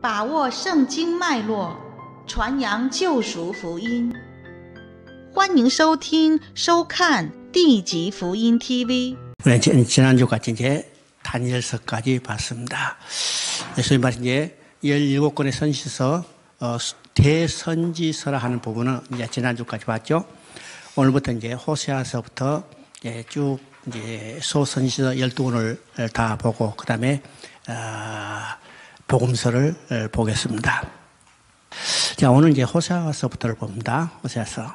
把握圣经脉络，传扬救赎福音。欢迎收听、收看地级福音 TV。 지난주까지 이제 다니엘서까지 봤습니다. 소위 말해 이제 17권의 선지서, 대선지서라 하는 부분은 이제 지난주까지 봤죠. 오늘부터 이제 호세아서부터 쭉 이제 소선지서 12권을 다 보고, 그 다음에, 복음서를 보겠습니다. 자, 오늘 이제 호세아서부터를 봅니다. 호세아서.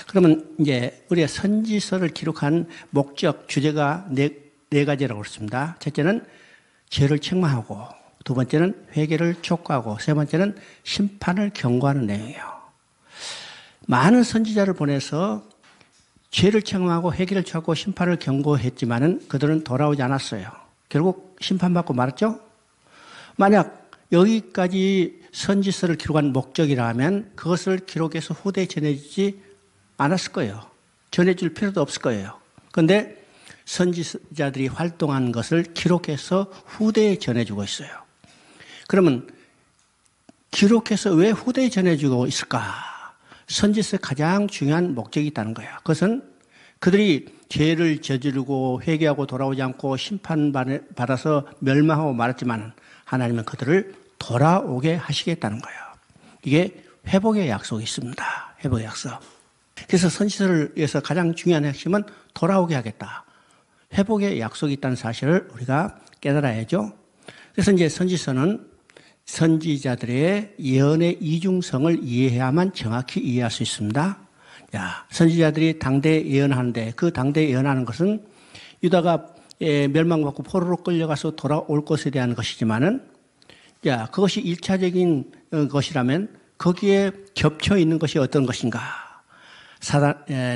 그러면 이제 우리가 선지서를 기록한 목적, 주제가 네 가지라고 그랬습니다. 첫째는 죄를 책망하고, 두 번째는 회개를 촉구하고, 세 번째는 심판을 경고하는 내용이에요. 많은 선지자를 보내서 죄를 책망하고 회개를 촉구하고 심판을 경고했지만은 그들은 돌아오지 않았어요. 결국 심판받고 말았죠. 만약 여기까지 선지서를 기록한 목적이라면 그것을 기록해서 후대에 전해지지 않았을 거예요. 전해줄 필요도 없을 거예요. 그런데 선지자들이 활동한 것을 기록해서 후대에 전해주고 있어요. 그러면 기록해서 왜 후대에 전해주고 있을까? 선지서의 가장 중요한 목적이 있다는 거예요. 그것은 그들이 죄를 저지르고 회개하고 돌아오지 않고 심판받아서 멸망하고 말았지만 하나님은 그들을 돌아오게 하시겠다는 거예요. 이게 회복의 약속이 있습니다. 회복의 약속. 그래서 선지서에서 가장 중요한 핵심은 돌아오게 하겠다. 회복의 약속이 있다는 사실을 우리가 깨달아야죠. 그래서 이제 선지서는 선지자들의 예언의 이중성을 이해해야만 정확히 이해할 수 있습니다. 자, 선지자들이 당대에 예언하는데 그 당대에 예언하는 것은 유다가 멸망받고 포로로 끌려가서 돌아올 것에 대한 것이지만은, 자, 그것이 1차적인 것이라면 거기에 겹쳐 있는 것이 어떤 것인가?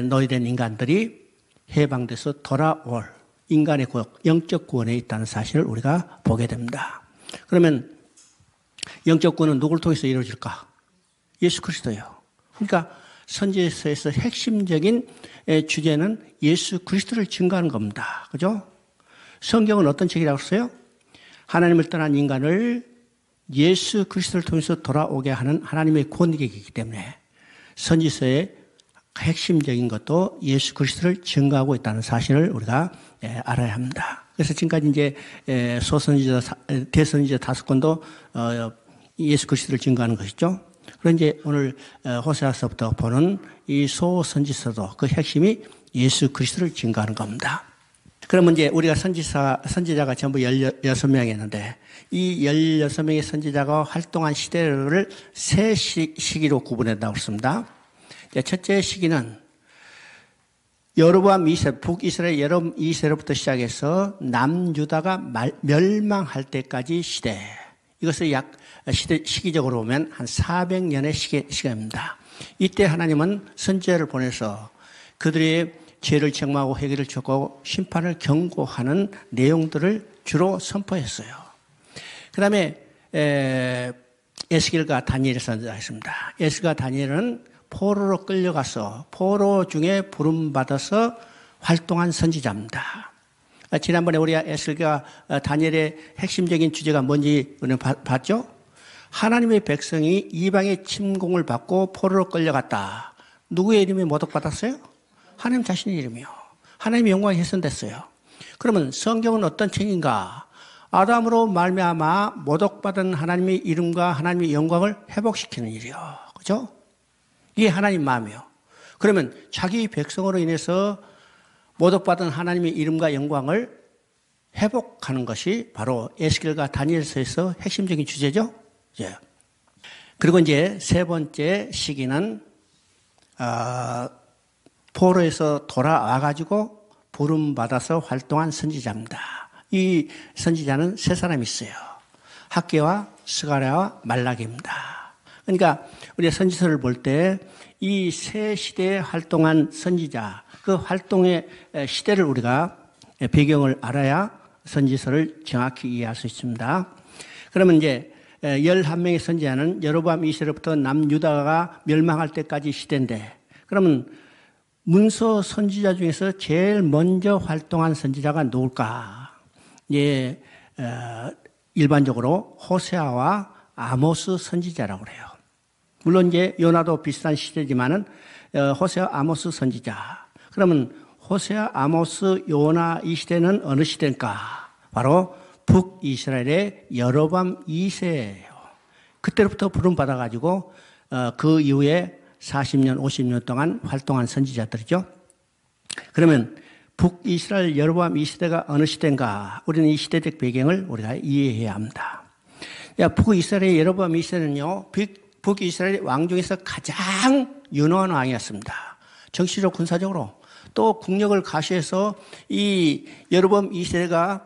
노예된 인간들이 해방돼서 돌아올 인간의 영적 구원에 있다는 사실을 우리가 보게 됩니다. 그러면 영적 구원은 누구를 통해서 이루어질까? 예수 그리스도예요. 그러니까 선지서에서 핵심적인 주제는 예수 그리스도를 증거하는 겁니다. 그죠? 성경은 어떤 책이라고 했어요? 하나님을 떠난 인간을 예수 그리스도를 통해서 돌아오게 하는 하나님의 권위이기 때문에 선지서의 핵심적인 것도 예수 그리스도를 증거하고 있다는 사실을 우리가 알아야 합니다. 그래서 지금까지 이제 소선지자, 대선지자 5권도 예수 그리스도를 증거하는 것이죠. 그런 이제 오늘 호세아서부터 보는 이 소선지서도 그 핵심이 예수 그리스도를 증거하는 겁니다. 그러면 이제 우리가 선지자가 전부 16명이었는데 이 16명의 선지자가 활동한 시대를 세 시기로 구분했다고 했습니다. 첫째 시기는 여로보암 2세, 북이스라엘 여로보암 2세로부터 시작해서 남유다가 멸망할 때까지 시대. 이것을 시기적으로 보면 한 400년의 시간입니다. 이때 하나님은 선지자를 보내서 그들의 죄를 책망하고 회개를 촉구하고 심판을 경고하는 내용들을 주로 선포했어요. 그 다음에 에스겔과 다니엘 선지자가 있습니다. 에스겔과 다니엘은 포로로 끌려가서 포로 중에 부름받아서 활동한 선지자입니다. 지난번에 우리가 에스겔과 다니엘의 핵심적인 주제가 뭔지 우리는 봤죠? 하나님의 백성이 이방의 침공을 받고 포로로 끌려갔다. 누구의 이름이 모독받았어요? 하나님 자신의 이름이요. 하나님의 영광이 훼손됐어요. 그러면 성경은 어떤 책인가? 아담으로 말미암아 모독받은 하나님의 이름과 하나님의 영광을 회복시키는 일이요. 그죠? 이게 하나님 마음이요. 그러면 자기 백성으로 인해서 모독받은 하나님의 이름과 영광을 회복하는 것이 바로 에스겔과 다니엘서에서 핵심적인 주제죠. 예. 그리고 이제 세 번째 시기는 포로에서 돌아와가지고 부름받아서 활동한 선지자입니다. 이 선지자는 세 사람이 있어요. 학개와 스가랴와 말라기입니다. 그러니까 우리가 선지서를 볼 때 이 세 시대에 활동한 선지자, 그 활동의 시대를 우리가 배경을 알아야 선지서를 정확히 이해할 수 있습니다. 그러면 이제 11명의 선지자는 여로보암 2세로부터 남유다가 멸망할 때까지 시대인데, 그러면 문서 선지자 중에서 제일 먼저 활동한 선지자가 누굴까? 예, 일반적으로 호세아와 아모스 선지자라고 그래요. 물론 이제 요나도 비슷한 시대지만은 호세아 아모스 선지자. 그러면 호세아 아모스 요나 이 시대는 어느 시대일까? 바로 북이스라엘의 여로밤 2세예요. 그때로부터 부름 받아가지고 그 이후에 40년, 50년 동안 활동한 선지자들이죠. 그러면 북이스라엘 여로밤 2세대가 어느 시대인가? 우리는 이 시대적 배경을 우리가 이해해야 합니다. 북이스라엘의 여로밤 2세는요, 북이스라엘 왕 중에서 가장 유능한 왕이었습니다. 정치적, 군사적으로. 또 국력을 가시해서 이 여로밤 2세가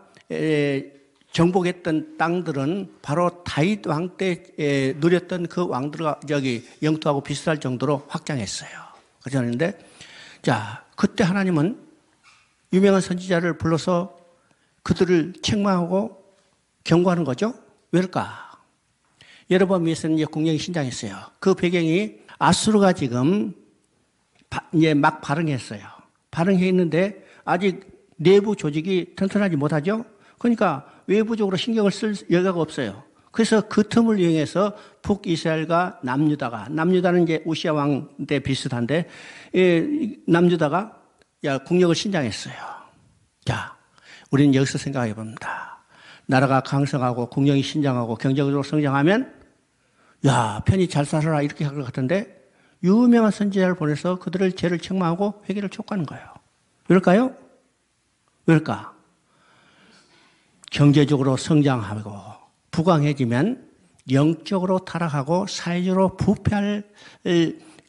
정복했던 땅들은 바로 다윗 왕 때 누렸던 그 왕들과 영토하고 비슷할 정도로 확장했어요. 그런데 자, 그때 하나님은 유명한 선지자를 불러서 그들을 책망하고 경고하는 거죠. 왜일까? 여로보암에서는 이제 국력이 신장했어요. 그 배경이 아수르가 지금 이제 막 발흥했어요. 발흥해 있는데 아직 내부 조직이 튼튼하지 못하죠. 그러니까 외부적으로 신경을 쓸 여가가 없어요. 그래서 그 틈을 이용해서 북이스라엘과 남유다는 이제 우시아 왕 때 비슷한데, 남유다가 국력을 신장했어요. 자, 우리는 여기서 생각해 봅니다. 나라가 강성하고 국력이 신장하고 경제적으로 성장하면, 편히 잘 살아라 이렇게 할 것 같은데, 유명한 선지자를 보내서 그들을 죄를 책망하고 회개를 촉구하는 거예요. 왜일까요? 왜일까? 경제적으로 성장하고 부강해지면 영적으로 타락하고 사회적으로 부패할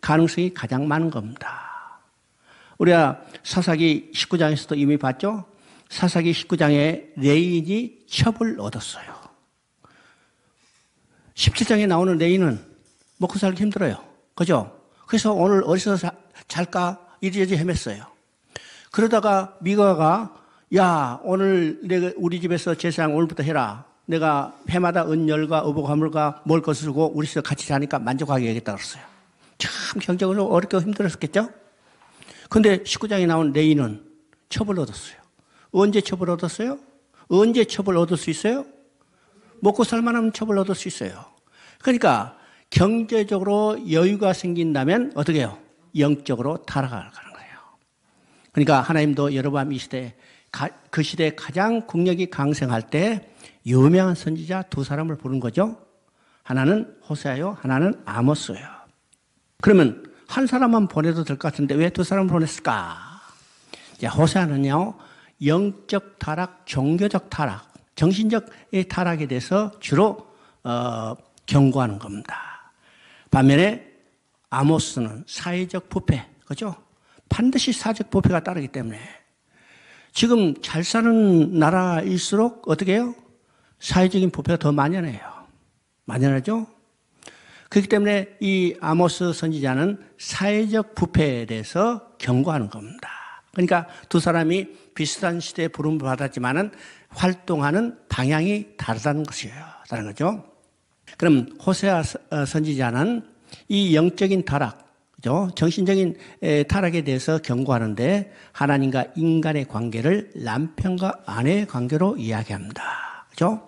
가능성이 가장 많은 겁니다. 우리가 사사기 19장에서도 이미 봤죠? 사사기 19장에 레인이 첩을 얻었어요. 17장에 나오는 레인은 먹고 살기 힘들어요. 그죠? 그래서 오늘 어디서 잘까? 이리저리 헤맸어요. 그러다가 미가가 오늘 내가 우리 집에서 제사장 오늘부터 해라. 내가 해마다 은열과 어복화물과 먹을 것을 주고 우리 집에서 같이 자니까 만족하게 하겠다 그랬어요. 참 경제적으로 어렵고 힘들었겠죠? 그런데 19장에 나온 레이는 첩을 얻었어요. 언제 첩을 얻었어요? 언제 첩을 얻을 수 있어요? 먹고 살만하면 첩을 얻을 수 있어요. 그러니까 경제적으로 여유가 생긴다면 어떻게 해요? 영적으로 타락하는 거예요. 그러니까 하나님도 여로보암 이 시대에 그 시대에 가장 국력이 강성할 때 유명한 선지자 두 사람을 부른 거죠. 하나는 호세아요, 하나는 아모스예요. 그러면 한 사람만 보내도 될 것 같은데 왜 두 사람을 보냈을까? 호세아는요, 영적 타락, 종교적 타락, 정신적 타락에 대해서 주로 경고하는 겁니다. 반면에 아모스는 사회적 부패, 그죠? 반드시 사회적 부패가 따르기 때문에 지금 잘 사는 나라일수록 어떻게 해요? 사회적인 부패가 더 만연해요. 만연하죠? 그렇기 때문에 이 아모스 선지자는 사회적 부패에 대해서 경고하는 겁니다. 그러니까 두 사람이 비슷한 시대에 부름을 받았지만은 활동하는 방향이 다르다는 것이에요. 다른 거죠. 그럼 호세아 선지자는 이 영적인 타락, 그죠? 정신적인 타락에 대해서 경고하는데 하나님과 인간의 관계를 남편과 아내의 관계로 이야기합니다. 그죠?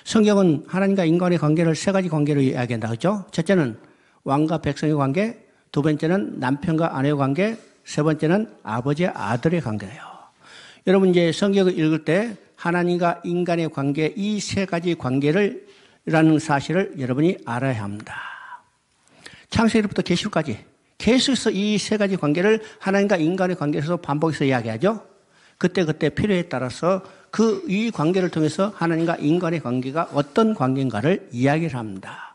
성경은 하나님과 인간의 관계를 세 가지 관계로 이야기한다. 그죠? 첫째는 왕과 백성의 관계, 두 번째는 남편과 아내의 관계, 세 번째는 아버지와 아들의 관계예요. 여러분 이제 성경을 읽을 때 하나님과 인간의 관계 이 세 가지 관계라는 사실을 여러분이 알아야 합니다. 창세기부터 계시록까지 계속해서 이 세 가지 관계를 하나님과 인간의 관계에서 반복해서 이야기하죠. 그때 필요에 따라서 이 관계를 통해서 하나님과 인간의 관계가 어떤 관계인가를 이야기를 합니다.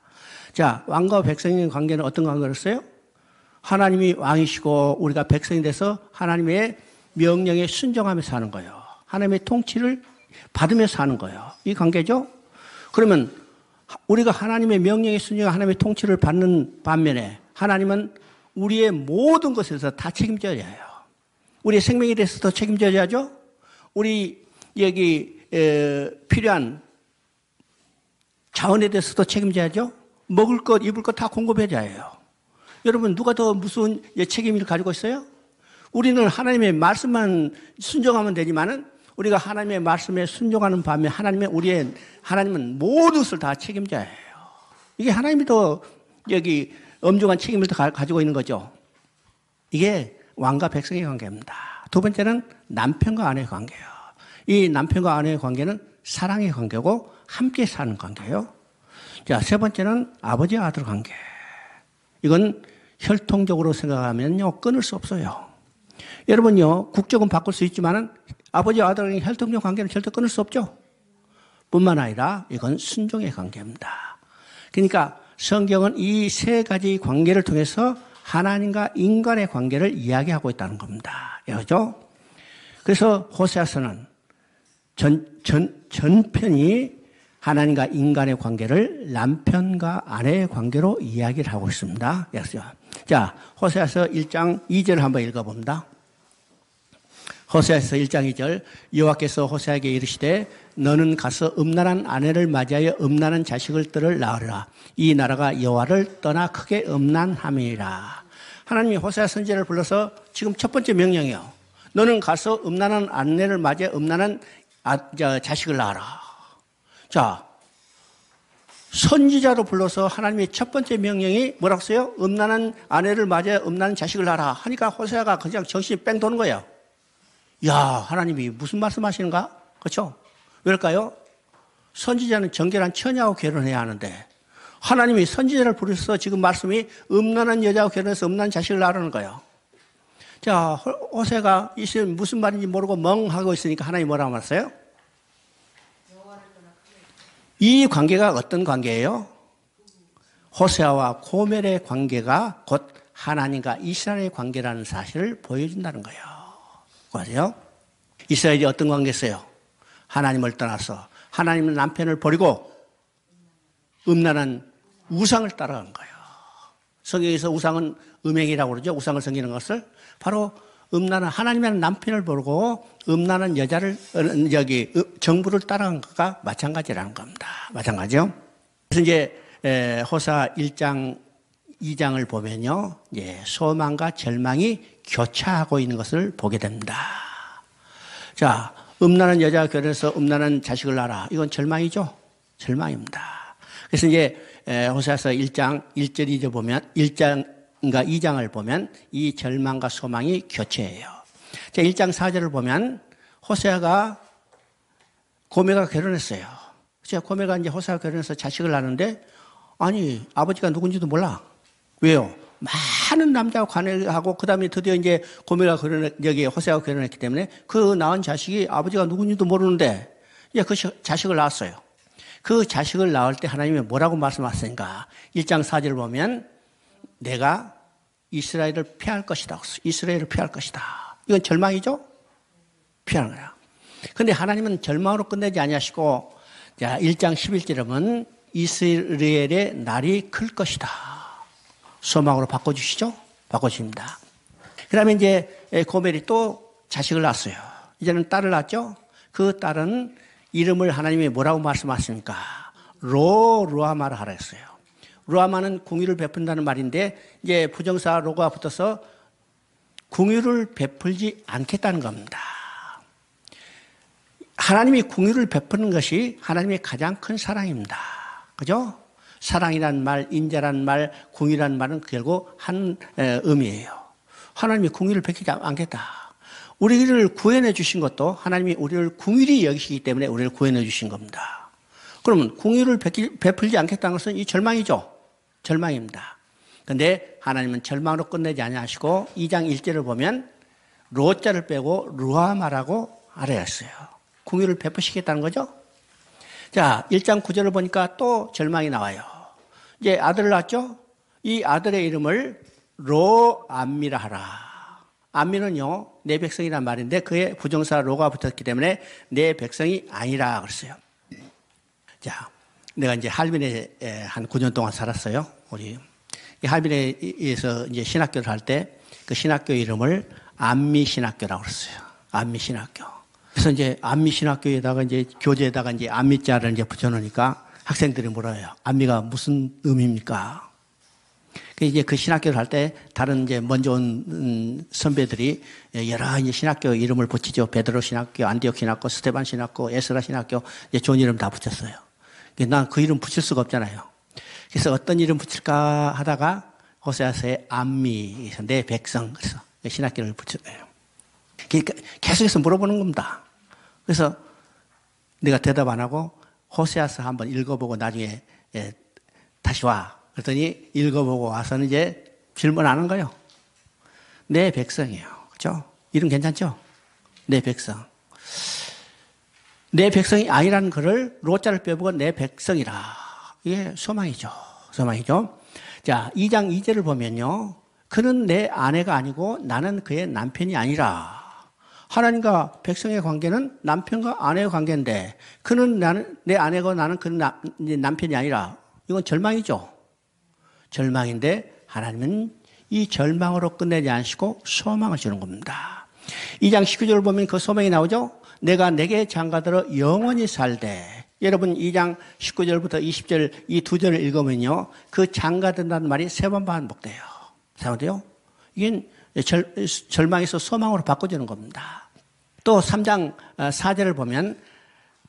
자, 왕과 백성의 관계는 어떤 관계였어요? 하나님이 왕이시고 우리가 백성이 돼서 하나님의 명령에 순종하며 사는 거예요. 하나님의 통치를 받으며 사는 거예요. 이 관계죠? 그러면 우리가 하나님의 명령에 순종하며 하나님의 통치를 받는 반면에 하나님은 우리의 모든 것에서 다 책임져야 해요. 우리의 생명에 대해서도 책임져야죠. 우리 여기 필요한 자원에 대해서도 책임져야죠. 먹을 것, 입을 것 다 공급해줘야 해요. 여러분 누가 더 무슨 책임을 가지고 있어요? 우리는 하나님의 말씀만 순종하면 되지만은 우리가 하나님의 말씀에 순종하는 반면 하나님은 모든 것을 다 책임져야 해요. 이게 하나님이 더 여기 엄중한 책임을 더 가지고 있는 거죠. 이게 왕과 백성의 관계입니다. 두 번째는 남편과 아내의 관계예요. 이 남편과 아내의 관계는 사랑의 관계고 함께 사는 관계예요. 자, 세 번째는 아버지와 아들 관계. 이건 혈통적으로 생각하면요, 끊을 수 없어요. 여러분요, 국적은 바꿀 수 있지만은 아버지와 아들의 혈통적 관계는 절대 끊을 수 없죠. 뿐만 아니라 이건 순종의 관계입니다. 그러니까 성경은 이 세 가지 관계를 통해서 하나님과 인간의 관계를 이야기하고 있다는 겁니다. 그죠? 그래서 호세아서는 전편이 하나님과 인간의 관계를 남편과 아내의 관계로 이야기를 하고 있습니다. 자, 호세아서 1장 2절을 한번 읽어봅니다. 호세아서 1장 2절, 여호와께서 호세아에게 이르시되 너는 가서 음란한 아내를 맞이하여 음란한 자식을 낳으라. 이 나라가 여호와를 떠나 크게 음란함이라. 하나님이 호세아 선지자를 불러서 지금 첫 번째 명령이요. 너는 가서 음란한 아내를 맞이하여 음란한 자식을 낳아라. 자, 선지자로 불러서 하나님의 첫 번째 명령이 뭐라고 써요? 음란한 아내를 맞이하여 음란한 자식을 낳아라 하니까 호세아가 그냥 정신이 뺑 도는 거예요. 야, 하나님이 무슨 말씀하시는가? 그렇죠? 왜일까요? 선지자는 정결한 처녀하고 결혼해야 하는데 하나님이 선지자를 부르셔서 지금 말씀이 음란한 여자하고 결혼해서 음란한 자식을 낳으라는 거예요. 자, 호세아가 이 시험 무슨 말인지 모르고 멍하고 있으니까 하나님이 뭐라고 말했어요? 이 관계가 어떤 관계예요? 호세아와 고멜의 관계가 곧 하나님과 이스라엘의 관계라는 사실을 보여준다는 거예요. 맞아요? 이스라엘이 어떤 관계였어요? 하나님을 떠나서 하나님은 남편을 버리고 음란한 우상을 따라간 거예요. 성경에서 우상은 음행이라고 그러죠. 우상을 섬기는 것을 바로 음란한 하나님의 남편을 버리고 음란한 여자를 정부를 따라간 것과 마찬가지라는 겁니다. 마찬가지요. 그래서 이제 호사 1장 2장을 보면요, 소망과 절망이 교차하고 있는 것을 보게 됩니다. 자, 음란한 여자가 결혼해서 음란한 자식을 낳아라. 이건 절망이죠. 절망입니다. 그래서 이제 호세아서 1장 1절 2절 보면 1장과 2장을 보면 이 절망과 소망이 교체해요. 자, 1장 4절을 보면 호세아가 고멜과 결혼했어요. 고멜과 이제 호세아가 결혼해서 자식을 낳는데 아니 아버지가 누군지도 몰라. 왜요? 많은 남자와 관계하고 그다음에 드디어 이제 고멜과 여기 호세아가 결혼했기 때문에 그 낳은 자식이 아버지가 누군지도 모르는데 이제 그 자식을 낳았어요. 그 자식을 낳을 때 하나님이 뭐라고 말씀하셨습니까? 1장 4절을 보면 내가 이스라엘을 피할 것이다. 이스라엘을 피할 것이다. 이건 절망이죠? 피하는 거야. 그런데 하나님은 절망으로 끝내지 아니하시고 자, 1장 11절에 보면 이스라엘의 날이 클 것이다. 소망으로 바꿔주시죠? 바꿔주십니다. 그 다음에 이제 고멜이 또 자식을 낳았어요. 이제는 딸을 낳았죠? 그 딸은 이름을 하나님이 뭐라고 말씀하십니까? 루아마를 하라 했어요. 루아마는 궁유를 베푼다는 말인데 이제 부정사 로가 붙어서 궁유를 베풀지 않겠다는 겁니다. 하나님이 궁유를 베푸는 것이 하나님의 가장 큰 사랑입니다. 그죠? 사랑이란 말, 인자란 말, 궁유란 말은 결국 한 의미예요. 하나님이 궁유를 베풀지 않겠다. 우리를 구원해 주신 것도 하나님이 우리를 궁유히 여기시기 때문에 우리를 구원해 주신 겁니다. 그러면 궁유를 베풀지 않겠다는 것은 이 절망이죠. 절망입니다. 그런데 하나님은 절망으로 끝내지 아니하시고 2장 1절을 보면 로자를 빼고 루아마라고 알아냈어요. 궁유를 베푸시겠다는 거죠. 자, 1장 9절을 보니까 또 절망이 나와요. 이제 아들을 낳았죠. 이 아들의 이름을 로암미라 하라. 암미는요, 내 백성이란 말인데 그의 부정사 로가 붙었기 때문에 내 백성이 아니라 그랬어요. 자, 내가 이제 할빈에 한 9년 동안 살았어요. 우리 할빈에서 이제 신학교를 할 때 그 신학교 이름을 암미 신학교라고 그랬어요. 암미 신학교. 그래서 이제 암미 신학교에다가 이제 교재에다가 이제 암미자를 이제 붙여놓으니까 학생들이 물어요. 암미가 무슨 의미입니까? 이제 그 신학교를 할 때 다른 이제 먼저 온 선배들이 여러 이제 신학교 이름을 붙이죠. 베드로 신학교, 안디옥 신학교, 스테반 신학교, 에스라 신학교, 이제 좋은 이름 다 붙였어요. 난 그 이름 붙일 수가 없잖아요. 그래서 어떤 이름 붙일까 하다가 호세아서의 암미, 내 백성, 그래서 신학기를 붙였어요. 그러니까 계속해서 물어보는 겁니다. 그래서 내가 대답 안 하고 호세아서 한번 읽어보고 나중에 다시 와. 그랬더니 읽어보고 와서는 이제 질문 안 한 거예요. 내 백성이에요. 그렇죠? 이름 괜찮죠? 내 백성. 내 백성이 아니라는 것을 로자를 빼보고 내 백성이라. 이게 소망이죠. 소망이죠. 자, 2장 2절을 보면요. 그는 내 아내가 아니고 나는 그의 남편이 아니라. 하나님과 백성의 관계는 남편과 아내의 관계인데 그는 내 아내고 나는 그는 남편이 아니라. 이건 절망이죠. 절망인데 하나님은 이 절망으로 끝내지 않으시고 소망을 주는 겁니다. 2장 19절을 보면 그 소망이 나오죠. 내가 내게 장가들어 영원히 살되. 여러분 2장 19절부터 20절 이 두 절을 읽으면요. 그 장가든다는 말이 세 번 반복돼요. 잘못돼요? 이게 절망에서 소망으로 바꿔주는 겁니다. 또 3장 4절을 보면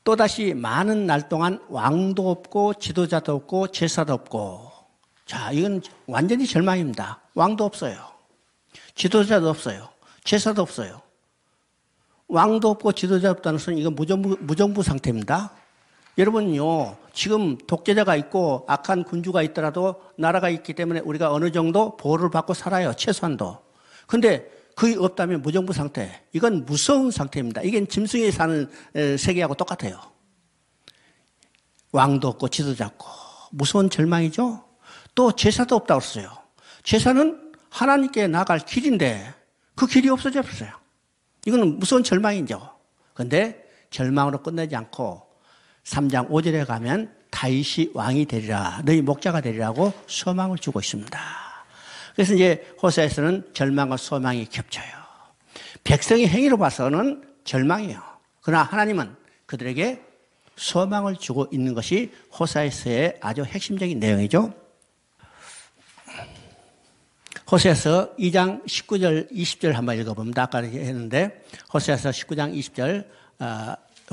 또다시 많은 날 동안 왕도 없고 지도자도 없고 제사도 없고. 자, 이건 완전히 절망입니다. 왕도 없어요. 지도자도 없어요. 제사도 없어요. 왕도 없고 지도자 없다는 것은 이건 무정부 상태입니다. 여러분요, 지금 독재자가 있고 악한 군주가 있더라도 나라가 있기 때문에 우리가 어느 정도 보호를 받고 살아요. 최소한도. 근데 그게 없다면 무정부 상태. 이건 무서운 상태입니다. 이게 짐승이 사는 세계하고 똑같아요. 왕도 없고 지도자 없고. 무서운 절망이죠. 또 제사도 없다고 했어요. 제사는 하나님께 나갈 길인데 그 길이 없어져 버렸어요. 이거는 무서운 절망이죠. 그런데 절망으로 끝내지 않고 3장 5절에 가면 다윗이 왕이 되리라. 너희 목자가 되리라고 소망을 주고 있습니다. 그래서 이제 호세아에서는 절망과 소망이 겹쳐요. 백성의 행위로 봐서는 절망이에요. 그러나 하나님은 그들에게 소망을 주고 있는 것이 호세아에서의 아주 핵심적인 내용이죠. 호세아서 2장 19절 20절 한번 읽어봅니다. 아까 했는데 호세아서 19장 20절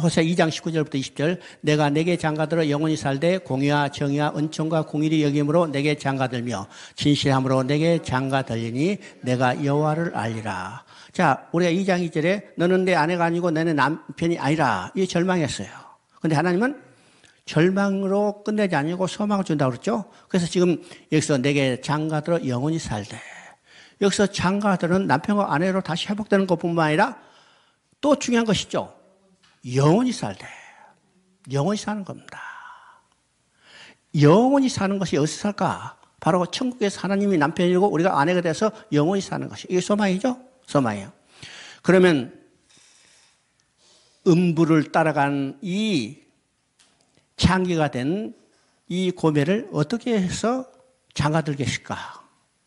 호세아 2장 19절부터 20절 내가 내게 장가들어 영원히 살되 공의와 정의와 은총과 공의를 여김으로 내게 장가들며 진실함으로 내게 장가들리니 내가 여호와를 알리라. 자, 우리가 2장 2절에 너는 내 아내가 아니고 너는 남편이 아니라 이 절망했어요. 그런데 하나님은 절망으로 끝내지 아니고 소망을 준다고 그랬죠. 그래서 지금 여기서 내게 장가들어 영원히 살되 여기서 장가들은 남편과 아내로 다시 회복되는 것뿐만 아니라 또 중요한 것이죠. 영원히 살되 영원히 사는 겁니다. 영원히 사는 것이 어디서 살까? 바로 천국에서 하나님이 남편이고 우리가 아내가 돼서 영원히 사는 것이 이게 소망이죠. 소망이에요. 그러면 음부를 따라간 이 창기가 된 이 고매를 어떻게 해서 장가들게 하실까?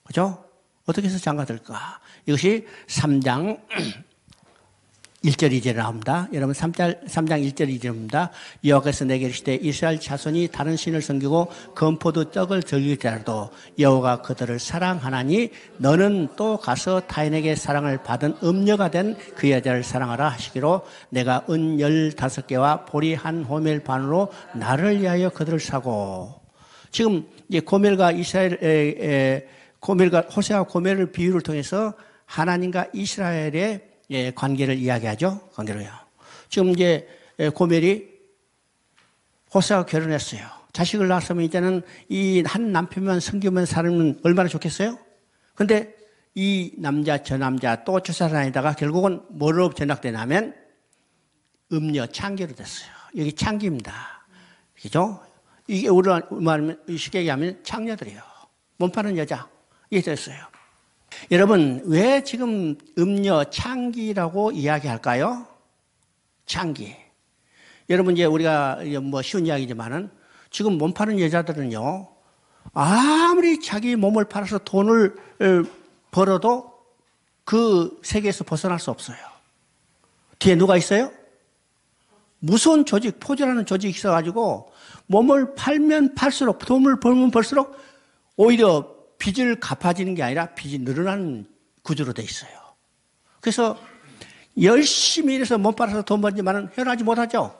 그죠? 어떻게 해서 장가들까? 이것이 3장 1절 2절에 나옵니다. 여러분 3장 1절 2절입니다. 여호와께서 내게 이르시되 이스라엘 자손이 다른 신을 섬기고 건포도 떡을 즐길지라도 여호와가 그들을 사랑하나니 너는 또 가서 타인에게 사랑을 받은 음녀가 된 그 여자를 사랑하라 하시기로 내가 은 15개와 보리 한 호멜 반으로 나를 위하여 그들을 사고. 지금 이제 고멜과 고멜과 호세아와 고멜을 비유를 통해서 하나님과 이스라엘의 관계를 이야기하죠. 관계로요. 지금 이제 고멜이 호세아와 결혼했어요. 자식을 낳았으면 이제는 이 한 남편만 섬기면 살면 얼마나 좋겠어요? 근데 이 남자 저 남자 또 주사다니다가 결국은 뭐로 전락되냐면 음녀 창기로 됐어요. 여기 창기입니다. 그죠? 이게 우리가 말하면 쉽게 얘기하면 창녀들이에요. 몸 파는 여자. 이게 됐어요. 여러분, 왜 지금 음녀 창기라고 이야기할까요? 창기. 여러분, 이제 우리가 뭐 쉬운 이야기지만은 지금 몸 파는 여자들은요, 아무리 자기 몸을 팔아서 돈을 벌어도 그 세계에서 벗어날 수 없어요. 뒤에 누가 있어요? 무서운 조직, 포즈라는 조직이 있어가지고 몸을 팔면 팔수록, 돈을 벌면 벌수록 오히려 빚을 갚아지는 게 아니라 빚이 늘어나는 구조로 돼 있어요. 그래서 열심히 일해서 몸 팔아서 돈 벌지만은 헤어나지 못하죠.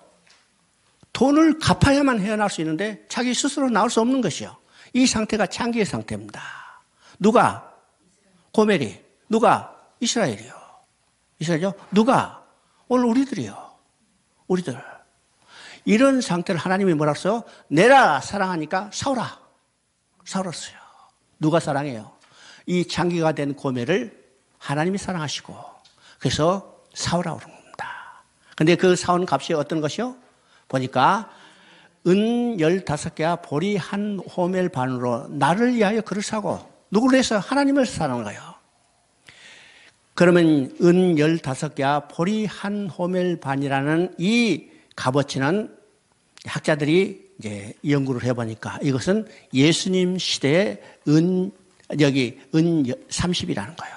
돈을 갚아야만 헤어날 수 있는데 자기 스스로 나올 수 없는 것이요. 이 상태가 창기의 상태입니다. 누가? 고멜이. 누가? 이스라엘이요. 이스라엘이요? 누가? 오늘 우리들이요. 우리들. 이런 상태를 하나님이 뭐라 했어요? 내가 사랑하니까 싸우라. 싸웠어요. 누가 사랑해요? 이 창기가 된 고멜을 하나님이 사랑하시고 그래서 싸우라고 그런 겁니다. 근데 그 싸우는 값이 어떤 것이요? 보니까 은 15개와 보리 한 호멜 반으로 나를 위하여 그를 사고 누구를 위해서? 하나님을 사는 거예요. 그러면 은 15개와 보리 한 호멜 반이라는 이 값어치는 학자들이 이제 연구를 해보니까 이것은 예수님 시대의 은 30이라는 거예요.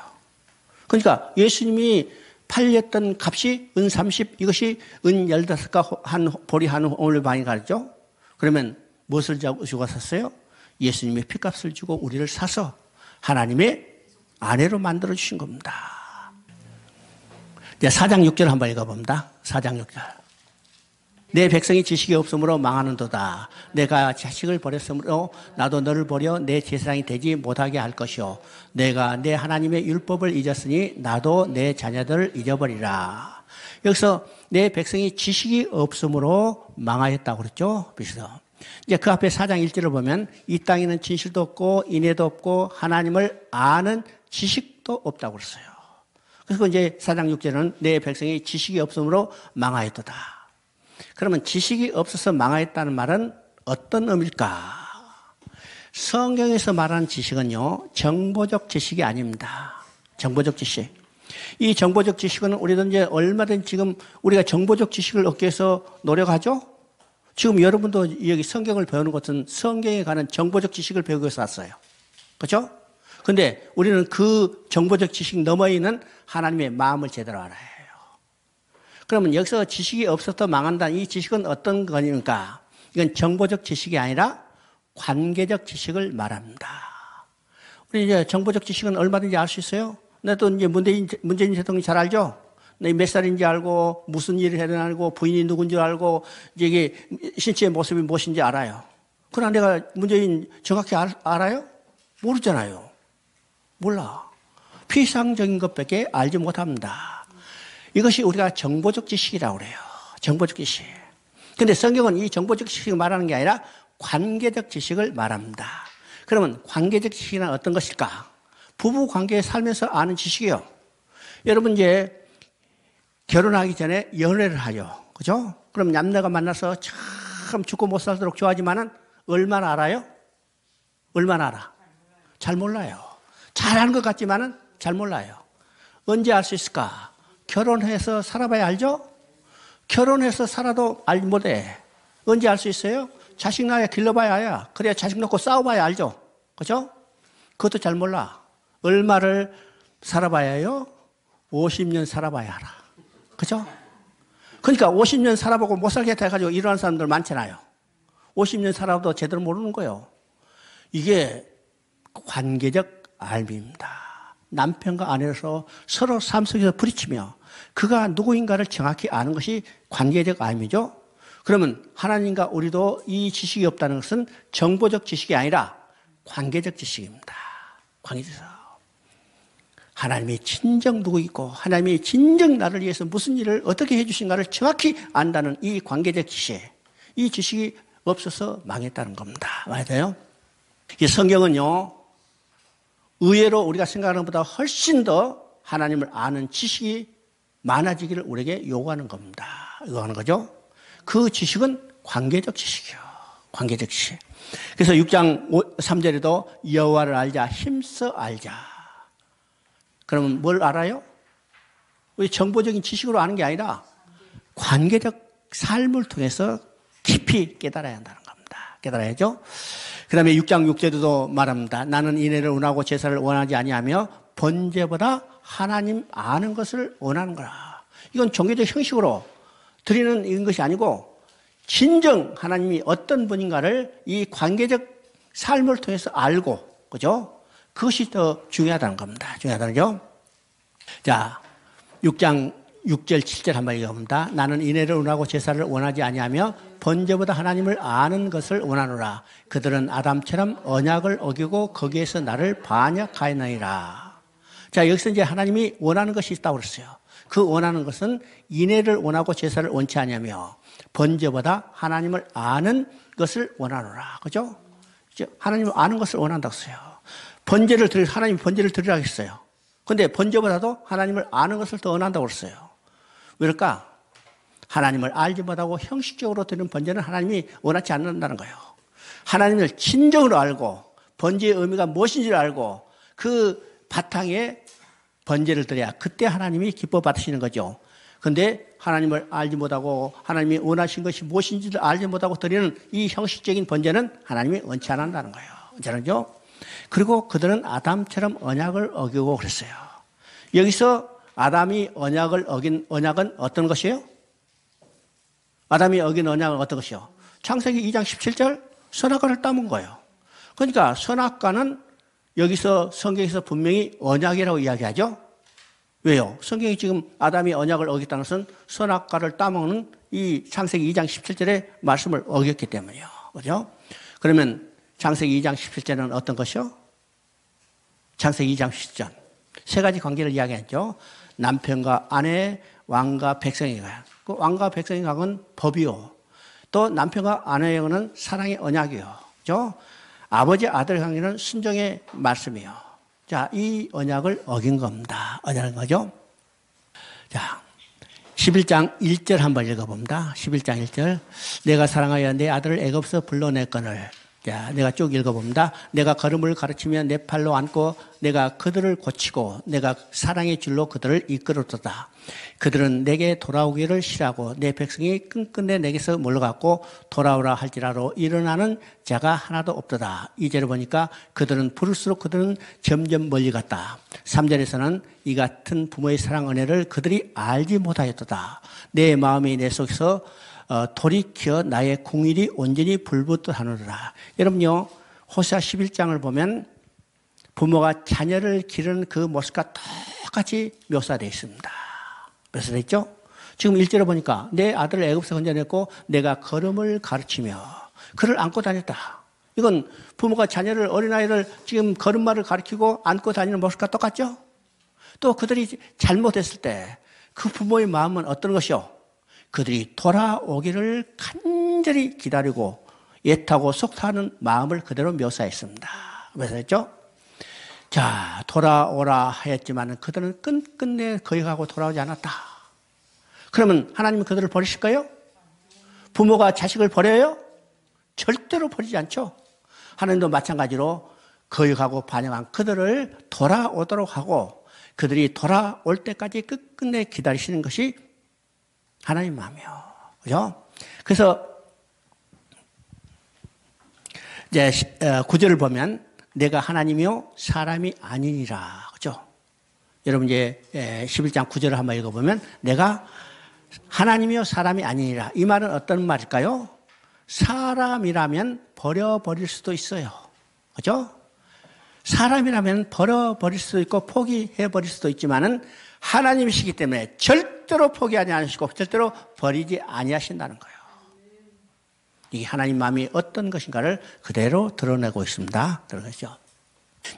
그러니까 예수님이 팔렸던 값이 은 30, 이것이 은 15가 한 보리 한 호멜 반이 가르죠. 그러면 무엇을 주고 샀어요? 예수님의 피값을 주고 우리를 사서 하나님의 아내로 만들어 주신 겁니다. 이제 4장 6절 한번 읽어봅니다. 4장 6절. 내 백성이 지식이 없으므로 망하는도다. 내가 자식을 버렸으므로 나도 너를 버려 내 제사장이 되지 못하게 할 것이요. 내가 내 하나님의 율법을 잊었으니 나도 내 자녀들을 잊어버리라. 여기서 내 백성이 지식이 없으므로 망하였다고 그랬죠. 그래서 이제 그 앞에 4장 1절을 보면 이 땅에는 진실도 없고 인애도 없고 하나님을 아는 지식도 없다고 그랬어요. 그래서 이제 4장 6절은 내 백성이 지식이 없으므로 망하였도다. 그러면 지식이 없어서 망하였다는 말은 어떤 의미일까? 성경에서 말하는 지식은요, 정보적 지식이 아닙니다. 정보적 지식. 이 정보적 지식은 우리도 이제 얼마든지 지금 우리가 정보적 지식을 얻기 위해서 노력하죠? 지금 여러분도 여기 성경을 배우는 것은 성경에 관한 정보적 지식을 배우기 위해서 왔어요. 그렇죠? 근데 우리는 그 정보적 지식 너머에 있는 하나님의 마음을 제대로 알아야 해요. 그러면 여기서 지식이 없어서 망한다는 이 지식은 어떤 거니까? 이건 정보적 지식이 아니라 관계적 지식을 말합니다. 우리 이제 정보적 지식은 얼마든지 알 수 있어요. 나도 이제 문재인 대통령이 잘 알죠? 몇 살인지 알고, 무슨 일을 해야 되는지 알고, 부인이 누군지 알고, 이게 신체의 모습이 무엇인지 알아요. 그러나 내가 문재인 정확히 알아요? 모르잖아요. 몰라. 피상적인 것밖에 알지 못합니다. 이것이 우리가 정보적 지식이라고 그래요. 정보적 지식. 그런데 성경은 이 정보적 지식을 말하는 게 아니라 관계적 지식을 말합니다. 그러면 관계적 지식은 어떤 것일까? 부부 관계에 살면서 아는 지식이요. 여러분 이제 결혼하기 전에 연애를 하죠. 그죠? 그럼 남녀가 만나서 참 죽고 못 살도록 좋아하지만은 얼마나 알아요? 얼마나 알아? 잘 몰라요. 잘 아는 것 같지만은 잘 몰라요. 언제 알 수 있을까? 결혼해서 살아봐야 알죠? 결혼해서 살아도 알 못해. 언제 알 수 있어요? 자식 낳아야 길러봐야 알아. 그래야 자식 낳고 싸워봐야 알죠? 그죠? 그것도 잘 몰라. 얼마를 살아봐야 해요? 50년 살아봐야 알아. 그죠? 그러니까 50년 살아보고 못 살겠다 해가지고 일어나는 사람들 많잖아요. 50년 살아도 제대로 모르는 거예요. 이게 관계적 알미입니다. 남편과 아내로서 서로 삶 속에서 부딪히며 그가 누구인가를 정확히 아는 것이 관계적 알미죠. 그러면 하나님과 우리도 이 지식이 없다는 것은 정보적 지식이 아니라 관계적 지식입니다. 관계적. 하나님이 진정 누구이고 하나님이 진정 나를 위해서 무슨 일을 어떻게 해주신가를 정확히 안다는 이 관계적 지식. 이 지식이 없어서 망했다는 겁니다. 맞아요? 이 성경은요. 의외로 우리가 생각하는 것보다 훨씬 더 하나님을 아는 지식이 많아지기를 우리에게 요구하는 겁니다. 요구하는 거죠. 그 지식은 관계적 지식이요. 관계적 지식. 그래서 6장 3절에도 여호와를 알자, 힘써 알자. 그러면 뭘 알아요? 우리 정보적인 지식으로 아는 게 아니라 관계적 삶을 통해서 깊이 깨달아야 한다는 겁니다. 깨달아야죠. 그 다음에 6장 6절에도 말합니다. 나는 인애를 원하고 제사를 원하지 아니하며 번제보다 하나님 아는 것을 원하는 거라. 이건 종교적 형식으로 드리는 이런 것이 아니고 진정 하나님이 어떤 분인가를 이 관계적 삶을 통해서 알고, 그죠? 그것이 더 중요하다는 겁니다. 중요하다는 거죠. 자, 6장 6절 7절 한번 읽어봅니다. 나는 인애를 원하고 제사를 원하지 아니하며 번제보다 하나님을 아는 것을 원하노라. 그들은 아담처럼 언약을 어기고 거기에서 나를 반역하였나이다. 자, 여기서 이제 하나님이 원하는 것이 있다고 그랬어요. 그 원하는 것은 인애를 원하고 제사를 원치 않냐며 번제보다 하나님을 아는 것을 원하노라. 그죠? 하나님을 아는 것을 원한다고 했어요. 하나님 번제를 드리라고 했어요. 근데 번제보다도 하나님을 아는 것을 더 원한다고 그랬어요. 왜일까? 하나님을 알지 못하고 형식적으로 드리는 번제는 하나님이 원하지 않는다는 거예요. 하나님을 진정으로 알고 번제의 의미가 무엇인지를 알고 그 바탕에 번제를 드려야 그때 하나님이 기뻐 받으시는 거죠. 그런데 하나님을 알지 못하고 하나님이 원하신 것이 무엇인지를 알지 못하고 드리는 이 형식적인 번제는 하나님이 원치 않는다는 거예요. 원치. 그리고 그들은 아담처럼 언약을 어기고 그랬어요. 여기서 아담이 언약을 어긴 언약은 어떤 것이에요? 아담이 어긴 언약은 어떤 것이요? 창세기 2장 17절 선악과를 따먹은 거예요. 그러니까 선악과는 여기서 성경에서 분명히 언약이라고 이야기하죠. 왜요? 성경이 지금 아담이 언약을 어겼다는 것은 선악과를 따먹는 이 창세기 2장 17절의 말씀을 어겼기 때문이에요. 그죠? 그러면 창세기 2장 17절은 어떤 것이요? 창세기 2장 17절. 세 가지 관계를 이야기했죠. 남편과 아내, 왕과 백성의 관. 그 왕과 백성의 관은 법이요. 또 남편과 아내의 관은 사랑의 언약이요. 그죠? 아버지 아들 관계는 순종의 말씀이요. 자, 이 언약을 어긴 겁니다. 언약인 거죠. 자, 11장 1절 한번 읽어봅니다. 11장 1절. 내가 사랑하여 내 아들을 애굽에서 불러냈거늘. 자, 내가 쭉 읽어봅니다. 내가 걸음을 가르치며 내 팔로 안고 내가 그들을 고치고 내가 사랑의 줄로 그들을 이끌었도다. 그들은 내게 돌아오기를 싫어하고 내 백성이 끈끈내 내게서 몰려갔고 돌아오라 할지라도 일어나는 자가 하나도 없도다. 2절을 보니까 그들은 부를수록 그들은 점점 멀리 갔다. 3절에서는 이 같은 부모의 사랑 은혜를 그들이 알지 못하였도다. 내 마음이 내 속에서 돌이켜 나의 궁일이 온전히 불붙듯 하노라. 여러분요, 호세아 11장을 보면 부모가 자녀를 기르는 그 모습과 똑같이 묘사되어 있습니다. 묘사되어 있죠? 지금 1절을 보니까 내 아들을 애굽에서 건져냈고 내가 걸음을 가르치며 그를 안고 다녔다. 이건 부모가 자녀를 어린아이를 지금 걸음마를 가르치고 안고 다니는 모습과 똑같죠? 또 그들이 잘못했을 때 그 부모의 마음은 어떤 것이요? 그들이 돌아오기를 간절히 기다리고 애타고 속타하는 마음을 그대로 묘사했습니다. 묘사했죠? 자, 돌아오라 하였지만 그들은 끝끝내 거기 가고 돌아오지 않았다. 그러면 하나님은 그들을 버리실까요? 부모가 자식을 버려요? 절대로 버리지 않죠. 하나님도 마찬가지로 거기 가고 반영한 그들을 돌아오도록 하고 그들이 돌아올 때까지 끝끝내 기다리시는 것이 하나님 마음이요. 그죠? 그래서 이제 9절을 보면 내가 하나님이요 사람이 아니니라. 그죠? 여러분 이제 11장 9절을 한번 읽어보면 내가 하나님이요 사람이 아니니라. 이 말은 어떤 말일까요? 사람이라면 버려버릴 수도 있어요. 그죠? 사람이라면 버려버릴 수도 있고 포기해버릴 수도 있지만은 하나님이시기 때문에 절대로 포기하지 않으시고 절대로 버리지 아니하신다는 거예요. 이게 하나님 마음이 어떤 것인가를 그대로 드러내고 있습니다. 들어가시죠.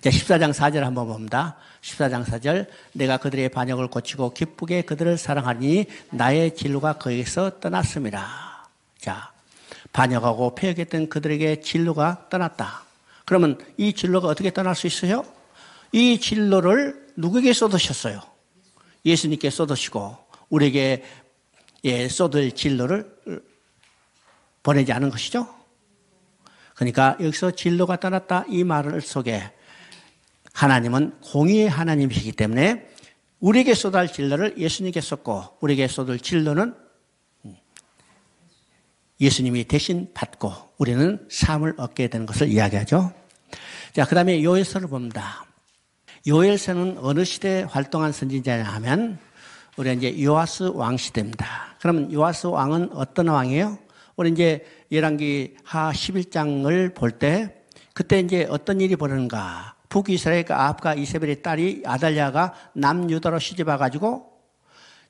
자, 14장 4절 한번 봅니다. 14장 4절 내가 그들의 반역을 고치고 기쁘게 그들을 사랑하니 나의 진로가 거기서 떠났습니다. 자, 반역하고 폐역했던 그들에게 진로가 떠났다. 그러면 이 진로가 어떻게 떠날 수 있어요? 이 진로를 누구에게 쏟으셨어요? 예수님께 쏟으시고 우리에게 쏟을 진로를 보내지 않은 것이죠. 그러니까 여기서 진로가 떠났다 이 말 속에 하나님은 공의의 하나님이시기 때문에 우리에게 쏟을 진로를 예수님께 쏟고 우리에게 쏟을 진로는 예수님이 대신 받고 우리는 삶을 얻게 되는 것을 이야기하죠. 자, 그 다음에 요엘서를 봅니다. 요엘서는 어느 시대에 활동한 선지자냐 하면 우리 이제 요아스 왕 시대입니다. 그러면 요아스 왕은 어떤 왕이에요? 우리 이제 열왕기 하 11장을 볼 때 그때 이제 어떤 일이 벌어지는가? 북이스라엘 아합과 이세벨의 딸이 아달랴가 남유다로 시집 와가지고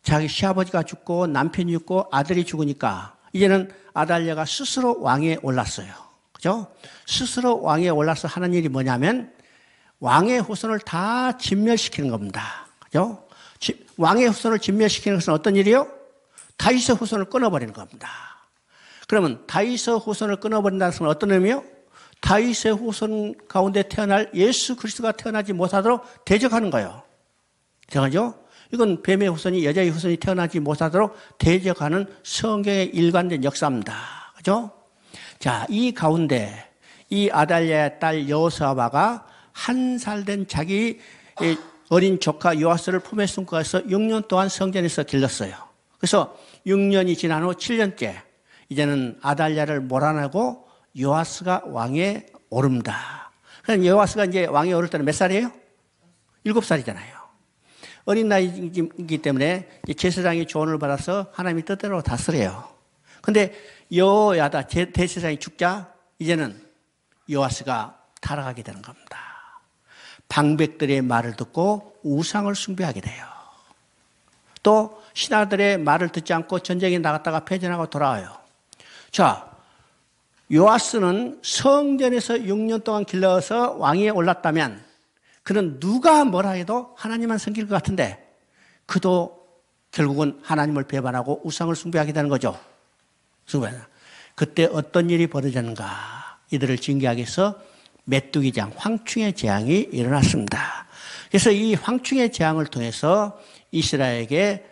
자기 시아버지가 죽고 남편이 죽고 아들이 죽으니까 이제는 아달랴가 스스로 왕위에 올랐어요. 그죠? 스스로 왕위에 올라서 하는 일이 뭐냐면 왕의 후손을 다 진멸시키는 겁니다. 그죠? 왕의 후손을 진멸시키는 것은 어떤 일이요? 다윗의 후손을 끊어버리는 겁니다. 그러면 다윗의 후손을 끊어버린다는 것은 어떤 의미요? 다윗의 후손 가운데 태어날 예수 그리스도가 태어나지 못하도록 대적하는 거예요. 대적하죠? 이건 뱀의 후손이 여자의 후손이 태어나지 못하도록 대적하는 성경의 일관된 역사입니다. 그죠? 자, 이 가운데 이 아달랴의 딸 여호사바가 1살 된 자기 어린 조카 요아스를 품에 숨고 가서 6년 동안 성전에서 길렀어요. 그래서 6년이 지난 후 7년째 이제는 아달랴를 몰아내고 요아스가 왕에 오릅니다. 그럼 요아스가 이제 왕에 오를 때는 몇 살이에요? 7살이잖아요. 어린 나이이기 때문에 제사장이 조언을 받아서 하나님의 뜻대로 다스려요. 근데 여호야다 대제사장이 죽자 이제는 요아스가 타락하게 되는 겁니다. 방백들의 말을 듣고 우상을 숭배하게 돼요. 또 신하들의 말을 듣지 않고 전쟁에 나갔다가 패전하고 돌아와요. 자, 요아스는 성전에서 6년 동안 길러서 왕위에 올랐다면 그는 누가 뭐라 해도 하나님만 섬길 것 같은데 그도 결국은 하나님을 배반하고 우상을 숭배하게 되는 거죠. 그때 어떤 일이 벌어졌는가? 이들을 징계하기 위해서 메뚜기장, 황충의 재앙이 일어났습니다. 그래서 이 황충의 재앙을 통해서 이스라엘에게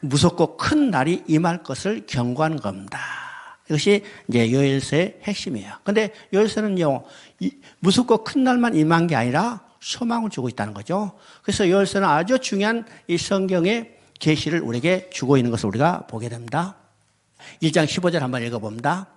무섭고 큰 날이 임할 것을 경고하는 겁니다. 이것이 이제 요엘서의 핵심이에요. 근데 요엘서는요, 무섭고 큰 날만 임한 게 아니라 소망을 주고 있다는 거죠. 그래서 요엘서는 아주 중요한 이 성경의 계시를 우리에게 주고 있는 것을 우리가 보게 됩니다. 1장 15절 한번 읽어봅니다.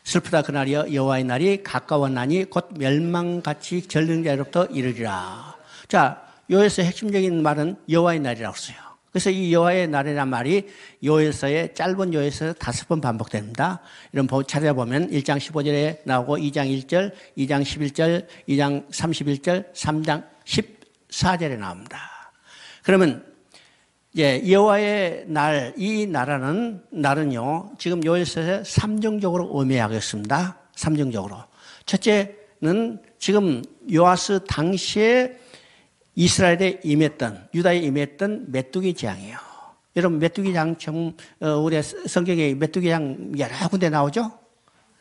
슬프다 그날이여 여호와의 날이 가까웠나니 곧 멸망같이 전능자로부터 이르리라. 자, 요엘서의 핵심적인 말은 여호와의 날이라고 써요. 그래서 이 여호와의 날이라는 말이 요엘서의 짧은 요엘서에서 5번 반복됩니다. 이런 찾아보면 1장 15절에 나오고 2장 1절, 2장 11절, 2장 31절, 3장 14절에 나옵니다. 그러면 여호와의 날, 이 날은요, 지금 요엘서에 3정적으로 의미하겠습니다. 3정적으로. 첫째는 지금 요아스 당시에 이스라엘에 임했던, 유다에 임했던 메뚜기 재앙이에요. 여러분, 메뚜기 장, 우리 성경에 메뚜기 장 여러 군데 나오죠?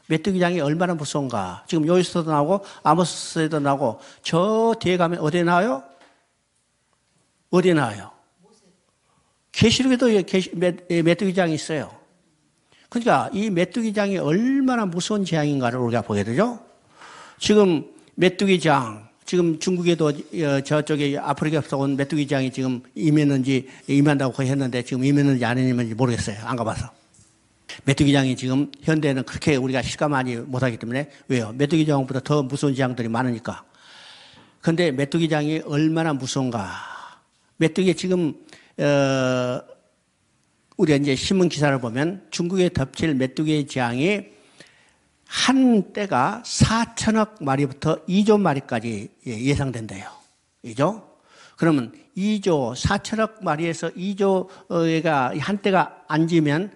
메뚜기 장이 얼마나 무서운가. 지금 요엘서도 나오고, 아모스에도 나오고, 저 뒤에 가면 어디에 나와요? 어디에 나와요? 계시록에도 메뚜기 장이 있어요. 그러니까 이 메뚜기 장이 얼마나 무서운 재앙인가를 우리가 보게 되죠. 지금 메뚜기 장, 지금 중국에도 저쪽에 아프리카에서 온 메뚜기 장이 지금 임한다고 거의 했는데 지금 임했는지 안 임했는지 모르겠어요. 안 가봐서. 메뚜기 장이 지금 현대에는 그렇게 우리가 실감하지 못하기 때문에 왜요? 메뚜기 장보다 더 무서운 재앙들이 많으니까. 그런데 메뚜기 장이 얼마나 무서운가. 메뚜기 지금 우리가 이제 신문 기사를 보면 중국에 덮칠 메뚜기의 재앙이 한 때가 4천억 마리부터 2조 마리까지 예상된대요. 2조? 그러면 2조, 4천억 마리에서 2조가 한때가 앉으면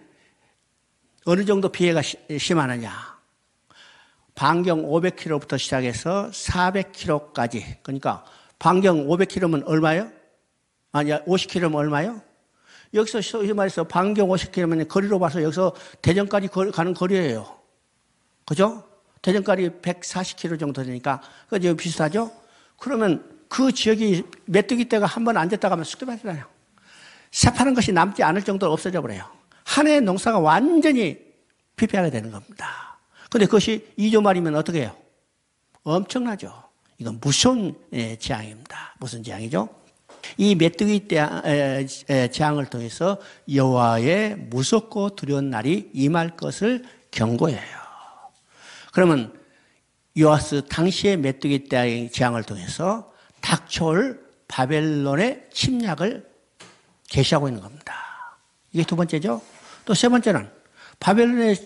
어느 정도 피해가 심하느냐. 반경 500km부터 시작해서 400km까지. 그러니까 반경 500km면 얼마예요? 아니, 50km면 얼마예요? 여기서 말해서 반경 50km면 거리로 봐서 여기서 대전까지 가는 거리예요. 그죠? 대전까지 140km 정도 되니까, 그죠? 비슷하죠? 그러면 그 지역이 메뚜기 떼가 한번 앉았다 가면 쑥대밭이잖아요. 새파란 것이 남지 않을 정도로 없어져 버려요. 한 해의 농사가 완전히 피폐하게 되는 겁니다. 근데 그것이 2조 말이면 어떻게 해요? 엄청나죠? 이건 무서운 재앙입니다. 무슨 재앙이죠? 이 메뚜기 재앙을 통해서 여호와의 무섭고 두려운 날이 임할 것을 경고해요. 그러면 요아스 당시의 메뚜기 재앙을 통해서 닥쳐올 바벨론의 침략을 계시하고 있는 겁니다. 이게 두 번째죠. 또 세 번째는 바벨론의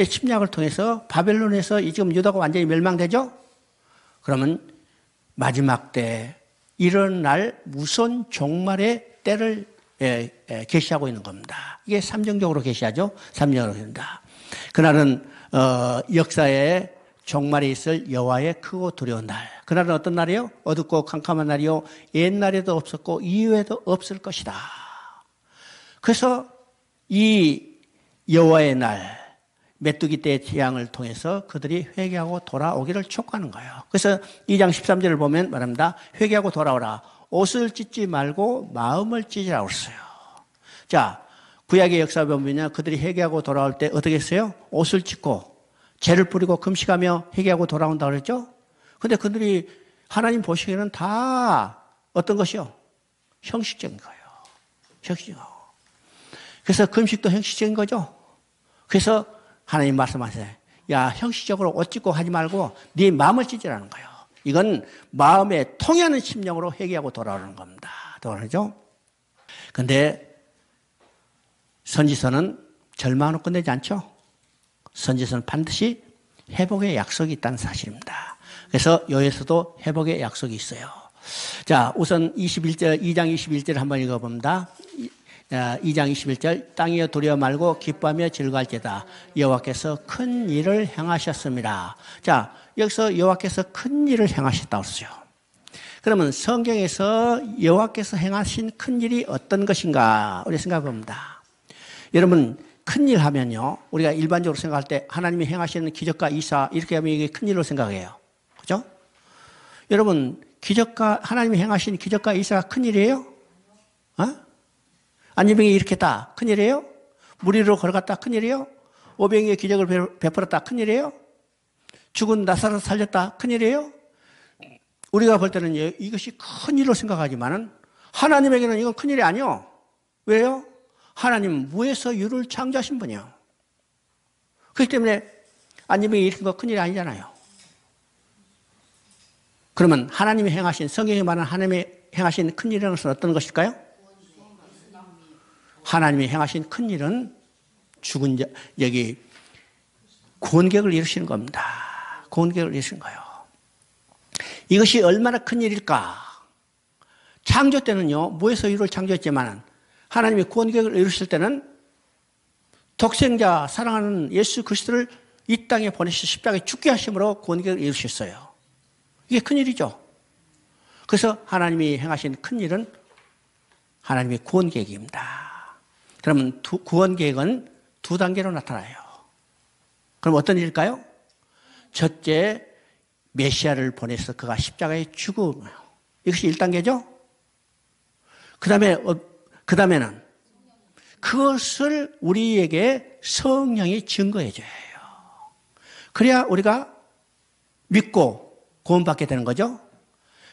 침략을 통해서 바벨론에서 지금 유다가 완전히 멸망되죠. 그러면 마지막 때 일어날 무서운 종말의 때를 계시하고 있는 겁니다. 이게 삼정적으로 계시하죠. 삼정적으로 된다. 그날은 역사에 종말이 있을 여호와의 크고 두려운 날. 그날은 어떤 날이요? 어둡고 캄캄한 날이요. 옛날에도 없었고 이후에도 없을 것이다. 그래서 이 여호와의 날, 메뚜기 떼의 재앙을 통해서 그들이 회개하고 돌아오기를 촉구하는 거예요. 그래서 2장 13절을 보면 말합니다. 회개하고 돌아오라. 옷을 찢지 말고 마음을 찢으라고 했어요. 자, 구약의 역사 보면 그들이 회개하고 돌아올 때 어떻게 했어요? 옷을 찢고 죄를 뿌리고 금식하며 회개하고 돌아온다고 그랬죠? 근데 그들이 하나님 보시기에는 다 어떤 것이요? 형식적인 거예요. 형식적인 거. 그래서 금식도 형식적인 거죠. 그래서 하나님 말씀하세요. 야, 형식적으로 옷 찢고 하지 말고 네 마음을 찢으라는 거예요. 이건 마음에 통하는 심령으로 회개하고 돌아오는 겁니다. 돌아오죠? 근데 선지서는 절망으로 끝내지 않죠? 선지서는 반드시 회복의 약속이 있다는 사실입니다. 그래서 여기에서도 회복의 약속이 있어요. 자, 우선 21절, 2장 21절 한번 읽어봅니다. 2장 21절 땅이여 두려워 말고 기뻐하며 즐거할지다. 여호와께서 큰 일을 행하셨습니다. 자, 여기서 여호와께서 큰 일을 행하셨다고 했어요. 그러면 성경에서 여호와께서 행하신 큰 일이 어떤 것인가 우리 생각해 봅니다. 여러분 큰일 하면요, 우리가 일반적으로 생각할 때 하나님이 행하시는 기적과 이사 이렇게 하면 이게 큰일로 생각해요. 그죠? 여러분 하나님이 행하신 기적과 이사가 큰일이에요? 안진병이 일으켰다 큰일이에요? 무리로 걸어갔다 큰일이에요? 오병이의 기적을 베풀었다 큰일이에요? 죽은 나사로 살렸다 큰일이에요? 우리가 볼 때는 이것이 큰일로 생각하지만은 하나님에게는 이건 큰일이 아니요. 왜요? 하나님은 무에서 유를 창조하신 분이요. 그렇기 때문에 안진병이 일으킨 거 큰일이 아니잖아요. 그러면 하나님이 행하신, 성경에 말하는 하나님이 행하신 큰일은 어떤 것일까요? 하나님이 행하신 큰일은 죽은 여기 구원객을 이루시는 겁니다. 구원객을 이루시는 거예요. 이것이 얼마나 큰일일까? 창조 때는요, 무에서 유를 창조했지만 하나님이 구원객을 이루실 때는 독생자 사랑하는 예수 그리스도를 이 땅에 보내셔서 십자가에 죽게 하심으로 구원객을 이루셨어요. 이게 큰일이죠. 그래서 하나님이 행하신 큰일은 하나님의 구원계획입니다. 그러면 구원계획은 두 단계로 나타나요. 그럼 어떤 일일까요? 첫째, 메시아를 보내서 그가 십자가에 죽음이에요. 이것이 1단계죠? 그 다음에는 그것을 우리에게 성령이 증거해 줘요. 그래야 우리가 믿고 구원받게 되는 거죠.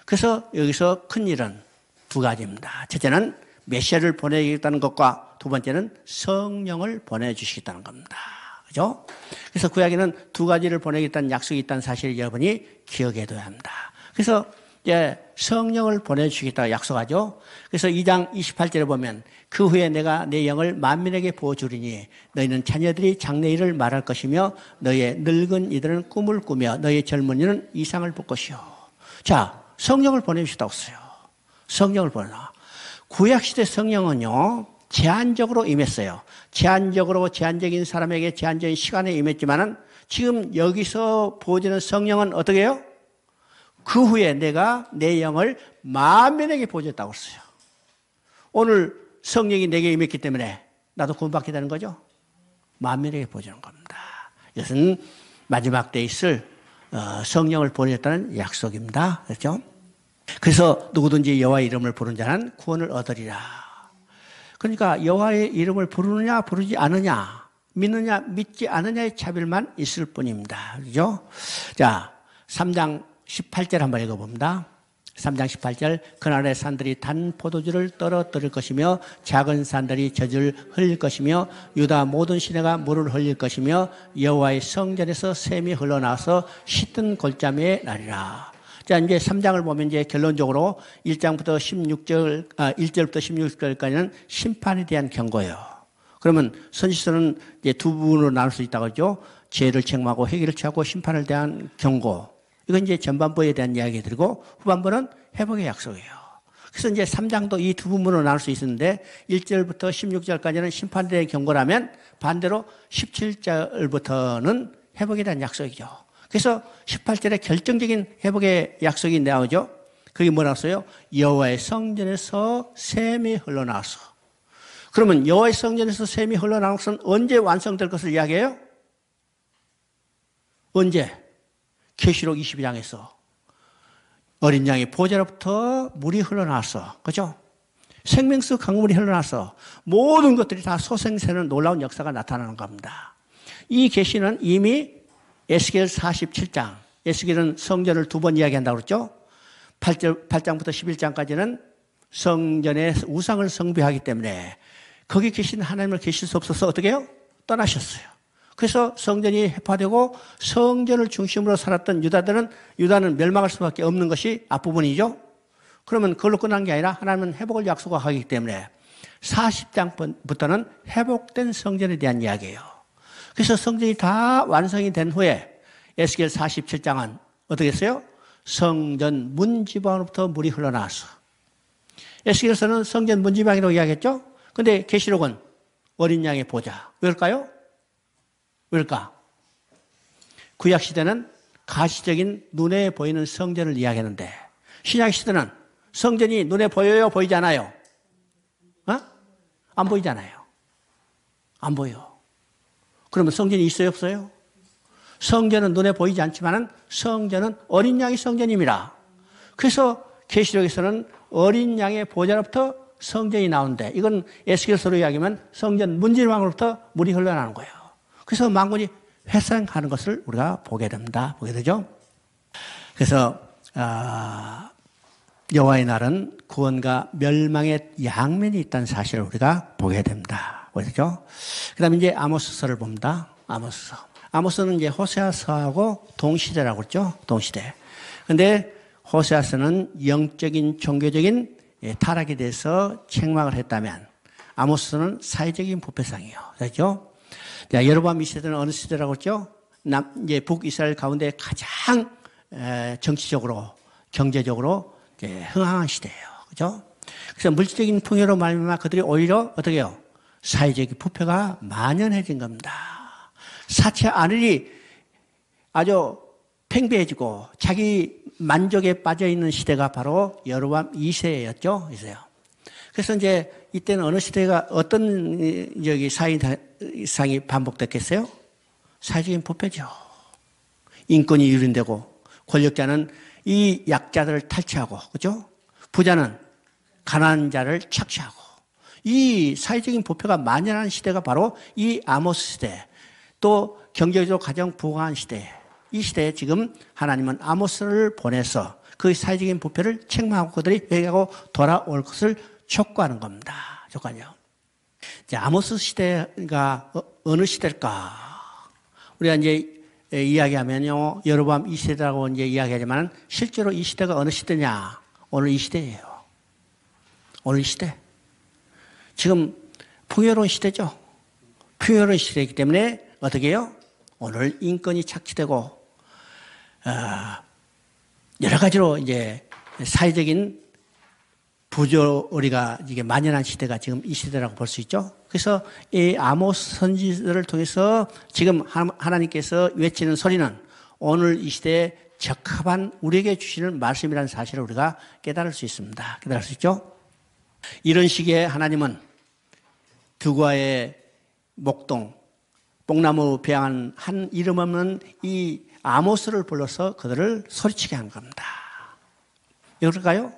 그래서 여기서 큰 일은 두 가지입니다. 첫째는 메시아를 보내겠다는 것과 두 번째는 성령을 보내주시겠다는 겁니다. 그죠? 그래서 구약에는 두 가지를 보내겠다는 약속이 있다는 사실을 여러분이 기억해둬야 합니다. 그래서 이제 성령을 보내주시겠다고 약속하죠. 그래서 2장 28절에 보면 그 후에 내가 내 영을 만민에게 부어주리니 너희는 자녀들이 장래일을 말할 것이며 너희의 늙은 이들은 꿈을 꾸며 너희의 젊은이는 이상을 볼 것이요. 자, 성령을 보내주셨다고 했어요. 성령을 보내라. 구약시대 성령은요, 제한적으로 임했어요. 제한적인 사람에게 제한적인 시간에 임했지만은 지금 여기서 보여지는 성령은 어떻게 해요? 그 후에 내가 내 영을 만민에게 보여줬다고 했어요. 오늘 성령이 내게 임했기 때문에 나도 구원받게 되는 거죠. 만민에게 보여주는 겁니다. 이것은 마지막 때에 있을 성령을 보내줬다는 약속입니다. 그렇죠? 그래서 누구든지 여호와의 이름을 부르는 자는 구원을 얻으리라. 그러니까 여호와의 이름을 부르느냐 부르지 않느냐, 믿느냐 믿지 않느냐의 차별만 있을 뿐입니다. 그렇죠? 자, 3장 18절 한번 읽어봅니다. 3장 18절 그날의 산들이 단 포도주를 떨어뜨릴 것이며 작은 산들이 젖을 흘릴 것이며 유다 모든 시내가 물을 흘릴 것이며 여호와의 성전에서 샘이 흘러나와서 씻은 골짜기에 나리라. 자, 이제 3장을 보면 이제 결론적으로 1절부터 16절까지는 심판에 대한 경고예요. 그러면 선지서는 이제 두 부분으로 나눌 수 있다고 하죠. 죄를 책망하고 회개를 취하고 심판을 대한 경고. 이건 이제 전반부에 대한 이야기 드리고 후반부는 회복의 약속이에요. 그래서 이제 3장도 이 두 부분으로 나눌 수 있었는데 1절부터 16절까지는 심판에 대한 경고라면 반대로 17절부터는 회복에 대한 약속이죠. 그래서 18절에 결정적인 회복의 약속이 나오죠. 그게 뭐라고 써요? 여호와의 성전에서 샘이 흘러나와서. 그러면 여호와의 성전에서 샘이 흘러나온 것은 언제 완성될 것을 이야기해요? 언제? 계시록 22장에서 어린 양의 보좌로부터 물이 흘러나왔어. 그죠? 생명수 강물이 흘러나와서 모든 것들이 다 소생되는 놀라운 역사가 나타나는 겁니다. 이 계시는 이미 에스겔 47장, 에스겔은 성전을 두 번 이야기한다고 그랬죠? 8장부터 11장까지는 성전의 우상을 숭배하기 때문에 거기 계신 하나님을 계실 수 없어서 어떻게 해요? 떠나셨어요. 그래서 성전이 해파되고 성전을 중심으로 살았던 유다는 멸망할 수밖에 없는 것이 앞부분이죠. 그러면 그걸로 끝난 게 아니라 하나님은 회복을 약속하기 때문에 40장부터는 회복된 성전에 대한 이야기예요. 그래서 성전이 다 완성이 된 후에 에스겔 47장은 어떻게 했어요? 성전 문지방으로부터 물이 흘러나왔어. 에스겔서는 성전 문지방이라고 이야기했죠. 근데 계시록은 어린 양의 보좌. 왜일까요? 왜일까? 구약 시대는 가시적인 눈에 보이는 성전을 이야기하는데 신약 시대는 성전이 눈에 보여요? 보이지 않아요? 안 보이잖아요. 안 보여. 그러면 성전이 있어요? 없어요? 성전은 눈에 보이지 않지만 성전은 어린 양의 성전입니다. 그래서 계시록에서는 어린 양의 보좌로부터 성전이 나오는데 이건 에스겔서로 이야기하면 성전 문지방으로부터 물이 흘러나오는 거예요. 그래서 만군이 회상하는 것을 우리가 보게 됩니다. 보게 되죠. 그래서 여호와의 날은 구원과 멸망의 양면이 있다는 사실을 우리가 보게 됩니다. 보이죠? 그 다음에 이제 아모스서를 봅니다. 아모스는 이제 호세아서하고 동시대라고 그랬죠. 동시대. 근데 호세아서는 영적인 종교적인 타락에 대해서 책망을 했다면 아모스는 사회적인 부패상이에요. 그렇죠? 자, 여로보암 이 시대는 어느 시대라고 했죠? 이제 북이스라엘 가운데 가장 정치적으로, 경제적으로 흥황한 시대예요. 그죠? 그래서 물질적인 풍요로 말미암아 그들이 오히려 어떻게 해요? 사회적인 부패가 만연해진 겁니다. 사체 하늘이 아주 팽배해지고 자기 만족에 빠져있는 시대가 바로 여로보암 2세였죠. 그래서 이제 이때는 어느 시대가 어떤 사회상이 반복됐겠어요? 사회적인 부패죠. 인권이 유린되고 권력자는 이 약자들을 탈취하고, 그죠? 부자는 가난한 자를 착취하고, 이 사회적인 부패가 만연한 시대가 바로 이 아모스 시대, 또 경제적으로 가장 부강한 시대, 이 시대에 지금 하나님은 아모스를 보내서 그 사회적인 부패를 책망하고 그들이 회개하고 돌아올 것을 촉구하는 겁니다. 촉구하죠. 아모스 시대가 어느 시대일까? 우리가 이제 이야기하면요, 여로보암 2세대라고 이제 이야기하지만 실제로 이 시대가 어느 시대냐? 오늘 이 시대예요. 오늘 이 시대. 지금 풍요로운 시대죠. 풍요로운 시대이기 때문에 어떻게 해요? 오늘 인권이 착취되고 여러 가지로 이제 사회적인 부조리가 이게 만연한 시대가 지금 이 시대라고 볼 수 있죠. 그래서 이 아모스 선지서를 통해서 지금 하나님께서 외치는 소리는 오늘 이 시대에 적합한 우리에게 주시는 말씀이라는 사실을 우리가 깨달을 수 있습니다. 깨달을 수 있죠. 이런 시기에 하나님은 드고아의 목동, 뽕나무 배양한 한 이름 없는 이 아모스를 불러서 그들을 소리치게 한 겁니다. 왜 그럴까요?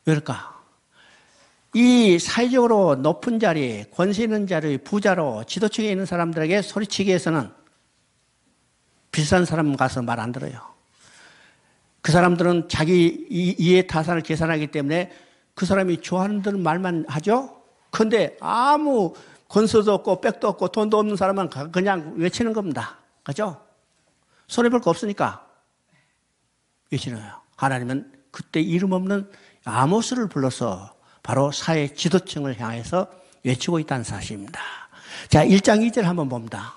왜 그럴까? 이 사회적으로 높은 자리, 권세 있는 자리, 부자로 지도층에 있는 사람들에게 소리치기 위해서는 비싼 사람 가서 말 안 들어요. 그 사람들은 자기 이해 타산을 계산하기 때문에 그 사람이 좋아하는 대로 말만 하죠. 그런데 아무 권세도 없고 백도 없고 돈도 없는 사람은 그냥 외치는 겁니다. 그죠? 손해볼 거 없으니까 외치는 거예요. 하나님은 그때 이름 없는 아모스를 불러서 바로 사회 지도층을 향해서 외치고 있다는 사실입니다. 자, 1장 2절 한번 봅니다.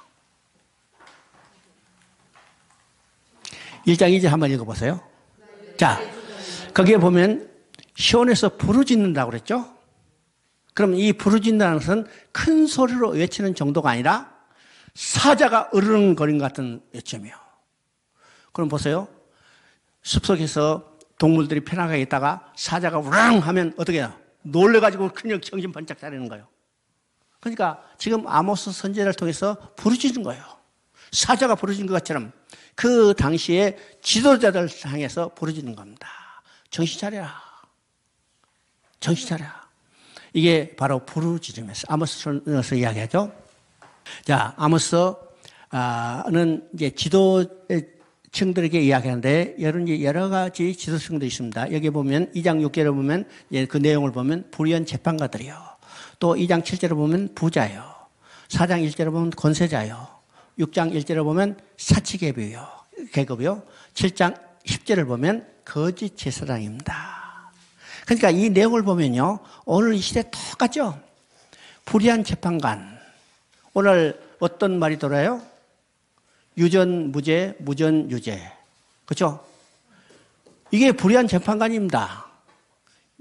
1장 2절 한번 읽어보세요. 자, 거기에 보면 시온에서 부르짖는다고 그랬죠? 그럼 이 부르짖는다는 것은 큰 소리로 외치는 정도가 아니라 사자가 으르렁거린 것 같은 외침이요. 그럼 보세요. 숲속에서 동물들이 편하게 있다가 사자가 우랑 하면 어떻게 해요? 놀래가지고 그냥 정신 번쩍 차리는 거예요. 그러니까 지금 아모스 선지자를 통해서 부르짖는 거예요. 사자가 부르짖는 것처럼 그 당시에 지도자들 향해서 부르짖는 겁니다. 정신 차려라. 정신 차려라. 이게 바로 부르짖음에서 아모스에서 이야기하죠. 자, 아모스는 이제 지도층들에게 이야기하는데 여러 가지 지도층들이 있습니다. 여기 보면 2장 6절에 보면 그 내용을 보면 불의한 재판가들이요. 또 2장 7절에 보면 부자요. 4장 1절에 보면 권세자요. 6장 1절에 보면 사치계급이요. 7장 10절을 보면 거짓 제사장입니다. 그러니까 이 내용을 보면요. 오늘 이 시대 똑같죠? 불의한 재판관. 오늘 어떤 말이 돌아요? 유전, 무죄, 무전, 유죄. 그렇죠? 이게 불의한 재판관입니다.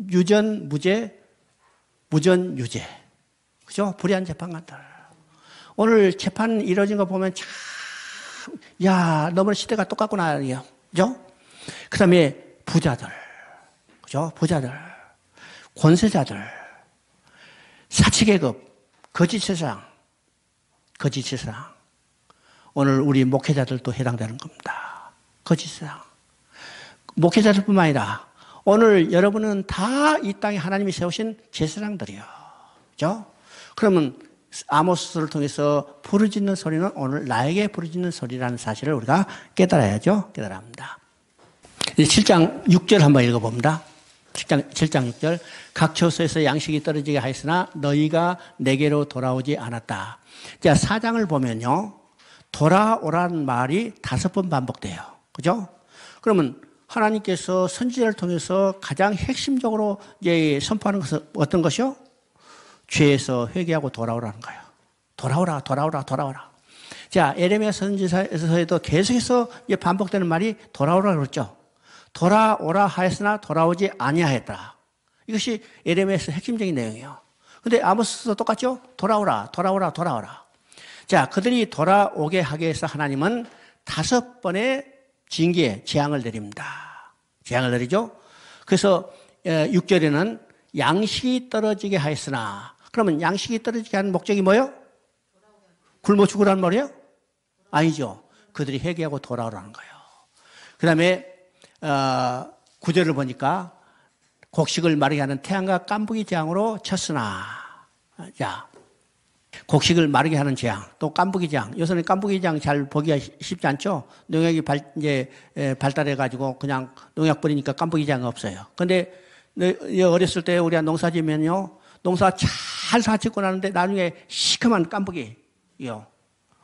유전, 무죄, 무전, 유죄. 그죠? 불의한 재판관들. 오늘 재판 이루어진 거 보면 참, 야, 너무 시대가 똑같구나. 그죠? 그 다음에 부자들. 그죠? 부자들. 권세자들. 사치계급. 거짓세상. 거짓세상. 오늘 우리 목회자들도 해당되는 겁니다. 거짓세상. 목회자들뿐만 아니라 오늘 여러분은 다 이 땅에 하나님이 세우신 제사장들이요. 그죠? 그러면 아모스를 통해서 부르짖는 소리는 오늘 나에게 부르짖는 소리라는 사실을 우리가 깨달아야죠. 깨달아야 합니다. 7장 6절 한번 읽어봅니다. 7장 6절. 각 처소에서 양식이 떨어지게 하였으나 너희가 내게로 돌아오지 않았다. 자, 4장을 보면요. 돌아오라는 말이 5번 반복돼요. 그죠? 그러면 하나님께서 선지자를 통해서 가장 핵심적으로 이제 선포하는 것은 어떤 것이요? 죄에서 회개하고 돌아오라는 거예요. 돌아오라, 돌아오라, 돌아오라. 자, 에레미야 선지서에도 계속해서 반복되는 말이 돌아오라 그랬죠. 돌아오라 하였으나 돌아오지 아니하였다. 이것이 에레미야에서 핵심적인 내용이에요. 근데 아모스도 똑같죠? 돌아오라, 돌아오라, 돌아오라. 자, 그들이 돌아오게 하기 위해서 하나님은 5번의 징계, 재앙을 내립니다. 재앙을 내리죠? 그래서 6절에는 양식이 떨어지게 하였으나, 그러면 양식이 떨어지게 하는 목적이 뭐예요? 굶어 죽으라는 말이에요? 아니죠. 그들이 회개하고 돌아오라는 거예요. 그 다음에 9절을 보니까 곡식을 마르게 하는 태양과 깐부기 재앙으로 쳤으나, 자, 곡식을 마르게 하는 재앙, 또 깐부기 재앙. 요새는 깐부기 재앙 잘 보기가 쉽지 않죠? 농약이 발달해가지고 그냥 농약 뿌리니까 깐부기 재앙이 없어요. 근데 어렸을 때 우리가 농사 지면요, 농사 잘 사짓고 나는데 나중에 시커먼 깐부기요.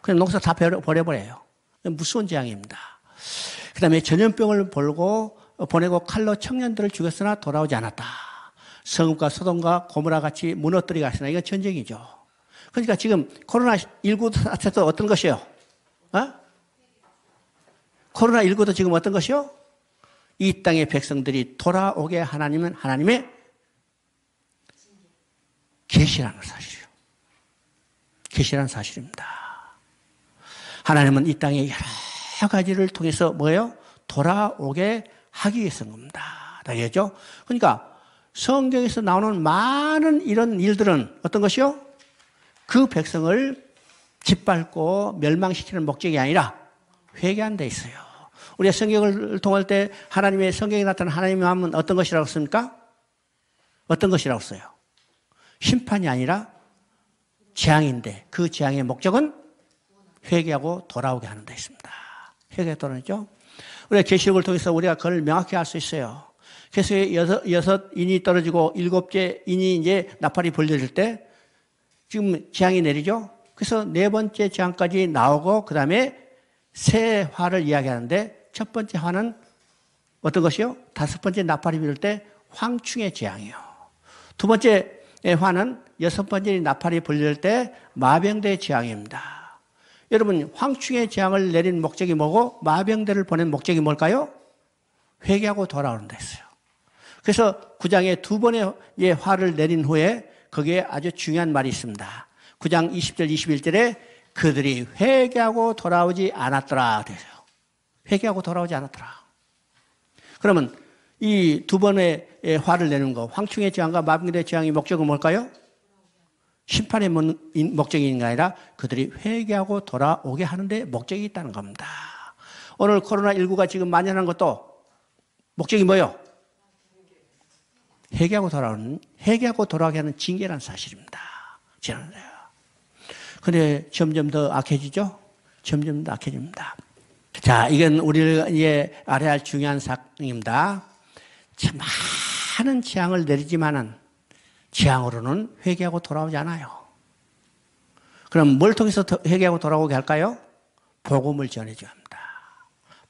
그냥 농사 다 버려버려요. 무서운 재앙입니다. 그 다음에 전염병을 보내고 칼로 청년들을 죽였으나 돌아오지 않았다. 성읍과 소돔과 고모라 같이 무너뜨리게 하시나. 이건 전쟁이죠. 그러니까 지금 코로나19 사태도 어떤 것이요? 코로나19도 지금 어떤 것이요? 이 땅의 백성들이 돌아오게 하나님은 하나님의 계시라는 사실이요. 계시라는 사실입니다. 하나님은 이 땅에 여러 가지를 통해서 뭐예요? 돌아오게 하기 위해서인 겁니다. 알겠죠? 그러니까 성경에서 나오는 많은 이런 일들은 어떤 것이요? 그 백성을 짓밟고 멸망시키는 목적이 아니라 회개하는 데 있어요. 우리가 성경을 통할 때 하나님의 성경에 나타난 하나님의 마음은 어떤 것이라고 씁니까? 어떤 것이라고 써요? 심판이 아니라 재앙인데 그 재앙의 목적은 회개하고 돌아오게 하는 데 있습니다. 회개하고 돌아오죠? 우리가 계시록을 통해서 우리가 그걸 명확히 알 수 있어요. 그래서 여섯 인이 떨어지고 7째 인이 이제 나팔이 불려질 때 지금 재앙이 내리죠? 그래서 4번째 재앙까지 나오고 그 다음에 새 화를 이야기하는데 첫 번째 화는 어떤 것이요? 5번째 나팔이 불릴 때 황충의 재앙이요. 2번째 화는 6번째 나팔이 불릴 때 마병대의 재앙입니다. 여러분, 황충의 재앙을 내린 목적이 뭐고 마병대를 보낸 목적이 뭘까요? 회개하고 돌아오는 데 있어요. 그래서 9장에 두 번의 화를 내린 후에 거기에 아주 중요한 말이 있습니다. 9장 20절 21절에 그들이 회개하고 돌아오지 않았더라. 그래서요. 회개하고 돌아오지 않았더라. 그러면 이 두 번의 화를 내는 거, 황충의 재앙과 마병의 재앙의 목적은 뭘까요? 심판의 목적이 아니라 그들이 회개하고 돌아오게 하는데 목적이 있다는 겁니다. 오늘 코로나19가 지금 만연한 것도 목적이 뭐예요? 회개하고 돌아오게 하는 징계라는 사실입니다. 그런데 점점 더 악해지죠? 점점 더 악해집니다. 자, 이건 우리를 이제 알아야 할 중요한 사항입니다. 참 많은 재앙을 내리지만은 재앙으로는 회개하고 돌아오지 않아요. 그럼 뭘 통해서 회개하고 돌아오게 할까요? 복음을 전해줘야 합니다.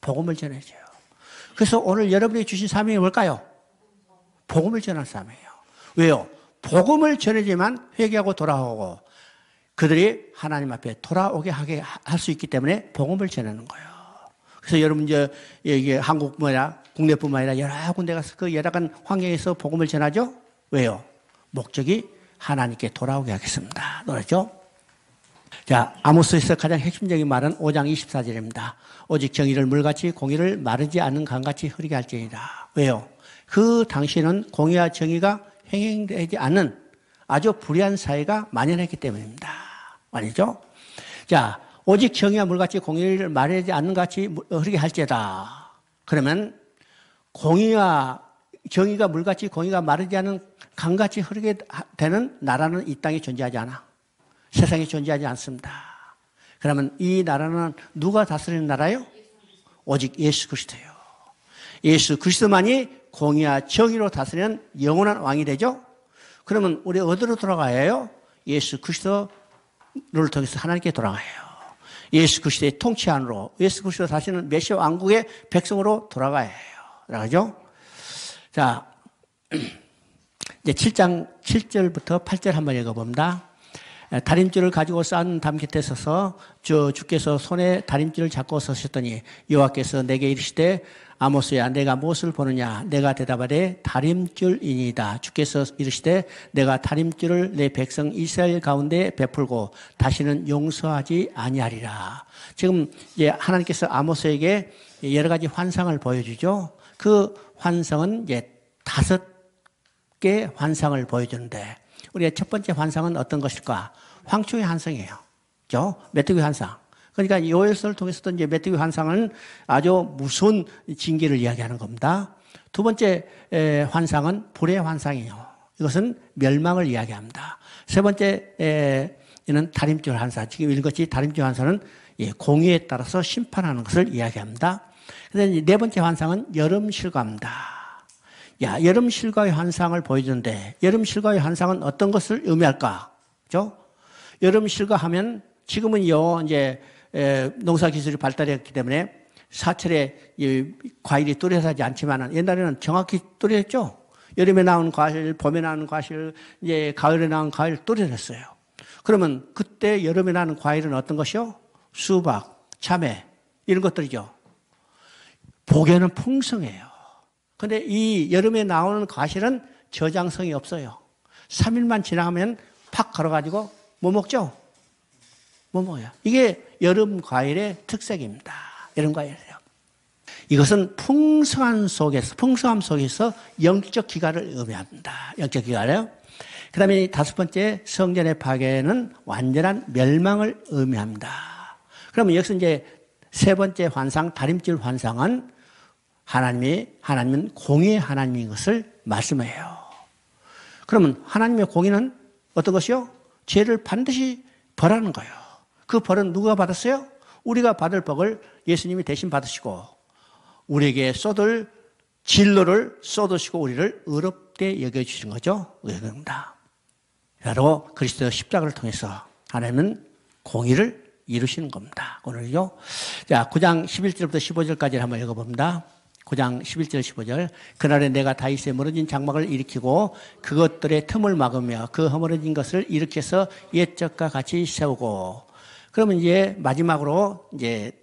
복음을 전해줘요. 그래서 오늘 여러분이 주신 사명이 뭘까요? 복음을 전할 사명이에요. 왜요? 복음을 전해야만 회개하고 돌아오고 그들이 하나님 앞에 돌아오게 하게 할 수 있기 때문에 복음을 전하는 거예요. 그래서 여러분 이게 한국뿐만 아니라 국내뿐만 아니라 여러 군데 가서 그 여러 간 환경에서 복음을 전하죠. 왜요? 목적이 하나님께 돌아오게 하겠습니다. 그렇죠? 자, 아모스에서 가장 핵심적인 말은 5장 24절입니다. 오직 정의를 물같이 공의를 마르지 않는 강같이 흐리게 할지니라. 왜요? 그 당시에는 공의와 정의가 행행되지 않는 아주 불의한 사회가 만연했기 때문입니다. 아니죠? 자, 오직 정의와 물같이 공의를 마르지 않는 같이 흐리게 할지다. 그러면 공의와 정의가 물같이 공의가 마르지 않은 강같이 흐르게 되는 나라는 이 땅에 존재하지 않아. 세상에 존재하지 않습니다. 그러면 이 나라는 누가 다스리는 나라요? 오직 예수 그리스도예요. 예수 그리스도만이 공의와 정의로 다스리는 영원한 왕이 되죠. 그러면 우리 어디로 돌아가야 해요? 예수 그리스도를 통해서 하나님께 돌아가야 해요. 예수 그리스도의 통치 안으로 예수 그리스도 다시는 메시아 왕국의 백성으로 돌아가야 해요. 그러죠? 자, 이제 7장 7절부터 8절 한번 읽어봅니다. 다림줄을 가지고 쌓은 담 곁에 서서 주께서 손에 다림줄을 잡고 서셨더니 여호와께서 내게 이르시되 아모스야 내가 무엇을 보느냐 내가 대답하되 다림줄이니이다. 주께서 이르시되 내가 다림줄을 내 백성 이스라엘 가운데 베풀고 다시는 용서하지 아니하리라. 지금 이제 하나님께서 아모스에게 여러 가지 환상을 보여주죠. 그 환상은 이제 5개 환상을 보여주는데 우리의 첫 번째 환상은 어떤 것일까? 황충의 환상이에요. 그죠? 메뚜기 환상. 그러니까 요엘서를 통해서도 이제 메뚜기 환상은 아주 무서운 징계를 이야기하는 겁니다. 두 번째 환상은 불의 환상이에요. 이것은 멸망을 이야기합니다. 세 번째는 다림줄 환상. 지금 읽은 것이 다림줄 환상은 공의에 따라서 심판하는 것을 이야기합니다. 그런데 네 번째 환상은 여름 실과입니다. 여름 실과의 환상을 보여주는데 여름 실과의 환상은 어떤 것을 의미할까? 그죠? 여름 실과하면 지금은요 이제 농사 기술이 발달했기 때문에 사철에 과일이 뚜렷하지 않지만 옛날에는 정확히 뚜렷했죠. 여름에 나온 과일, 봄에 나온 과일, 이제 가을에 나온 과일 뚜렷했어요. 그러면 그때 여름에 나는 과일은 어떤 것이요? 수박, 참외 이런 것들이죠. 보기에는 풍성해요. 근데 이 여름에 나오는 과실은 저장성이 없어요. 3일만 지나면 팍 걸어가지고 뭐 먹죠? 뭐 먹어요. 이게 여름 과일의 특색입니다. 여름 과일이에요. 이것은 풍성함 속에서 영적 기가를 의미합니다. 영적 기가요. 그 다음에 5번째 성전의 파괴는 완전한 멸망을 의미합니다. 그러면 여기서 이제 세 번째 환상, 다림줄 환상은 하나님은 공의의 하나님인 것을 말씀해요. 그러면 하나님의 공의는 어떤 것이요? 죄를 반드시 벌하는 거예요. 그 벌은 누가 받았어요? 우리가 받을 벌을 예수님이 대신 받으시고 우리에게 쏟을 진로를 쏟으시고 우리를 의롭게 여겨주신 거죠. 의롭다. 바로 그리스도 십자가를 통해서 하나님은 공의를 이루시는 겁니다. 오늘요. 자, 9장 11절부터 15절까지 한번 읽어봅니다. 9장 11절 15절. 그날에 내가 다윗의 무너진 장막을 일으키고 그것들의 틈을 막으며 그 허물어진 것을 일으켜서 옛적과 같이 세우고. 그러면 이제 마지막으로 이제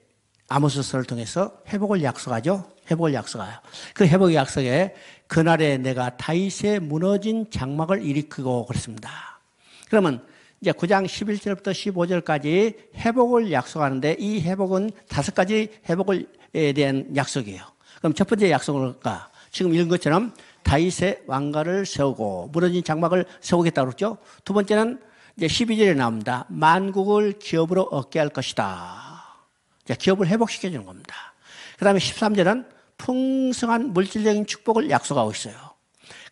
아모스서를 통해서 회복을 약속하죠. 회복을 약속해요. 그 회복의 약속에 그날에 내가 다윗의 무너진 장막을 일으키고 그랬습니다. 그러면 이제 9장 11절부터 15절까지 회복을 약속하는데 이 회복은 5가지 회복에 대한 약속이에요. 그럼 첫 번째 약속은 뭘까? 지금 읽은 것처럼 다윗의 왕가를 세우고 무너진 장막을 세우겠다고 그랬죠. 두 번째는 이제 12절에 나옵니다. 만국을 기업으로 얻게 할 것이다. 기업을 회복시켜 주는 겁니다. 그 다음에 13절은 풍성한 물질적인 축복을 약속하고 있어요.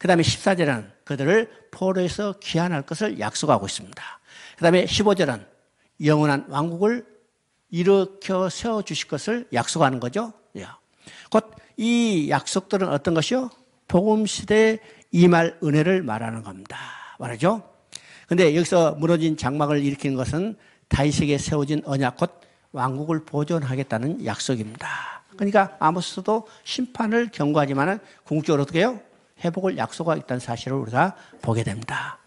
그 다음에 14절은 그들을 포로에서 귀환할 것을 약속하고 있습니다. 그 다음에 15절은 영원한 왕국을 일으켜 세워주실 것을 약속하는 거죠. 곧 이 약속들은 어떤 것이요? 복음시대에 임할 은혜를 말하는 겁니다. 말하죠? 근데 여기서 무너진 장막을 일으키는 것은 다윗에게 세워진 언약, 곧 왕국을 보존하겠다는 약속입니다. 그러니까 아모스도 심판을 경고하지만 궁극적으로 어떻게 해요? 회복을 약속하고 있다는 사실을 우리가 보게 됩니다.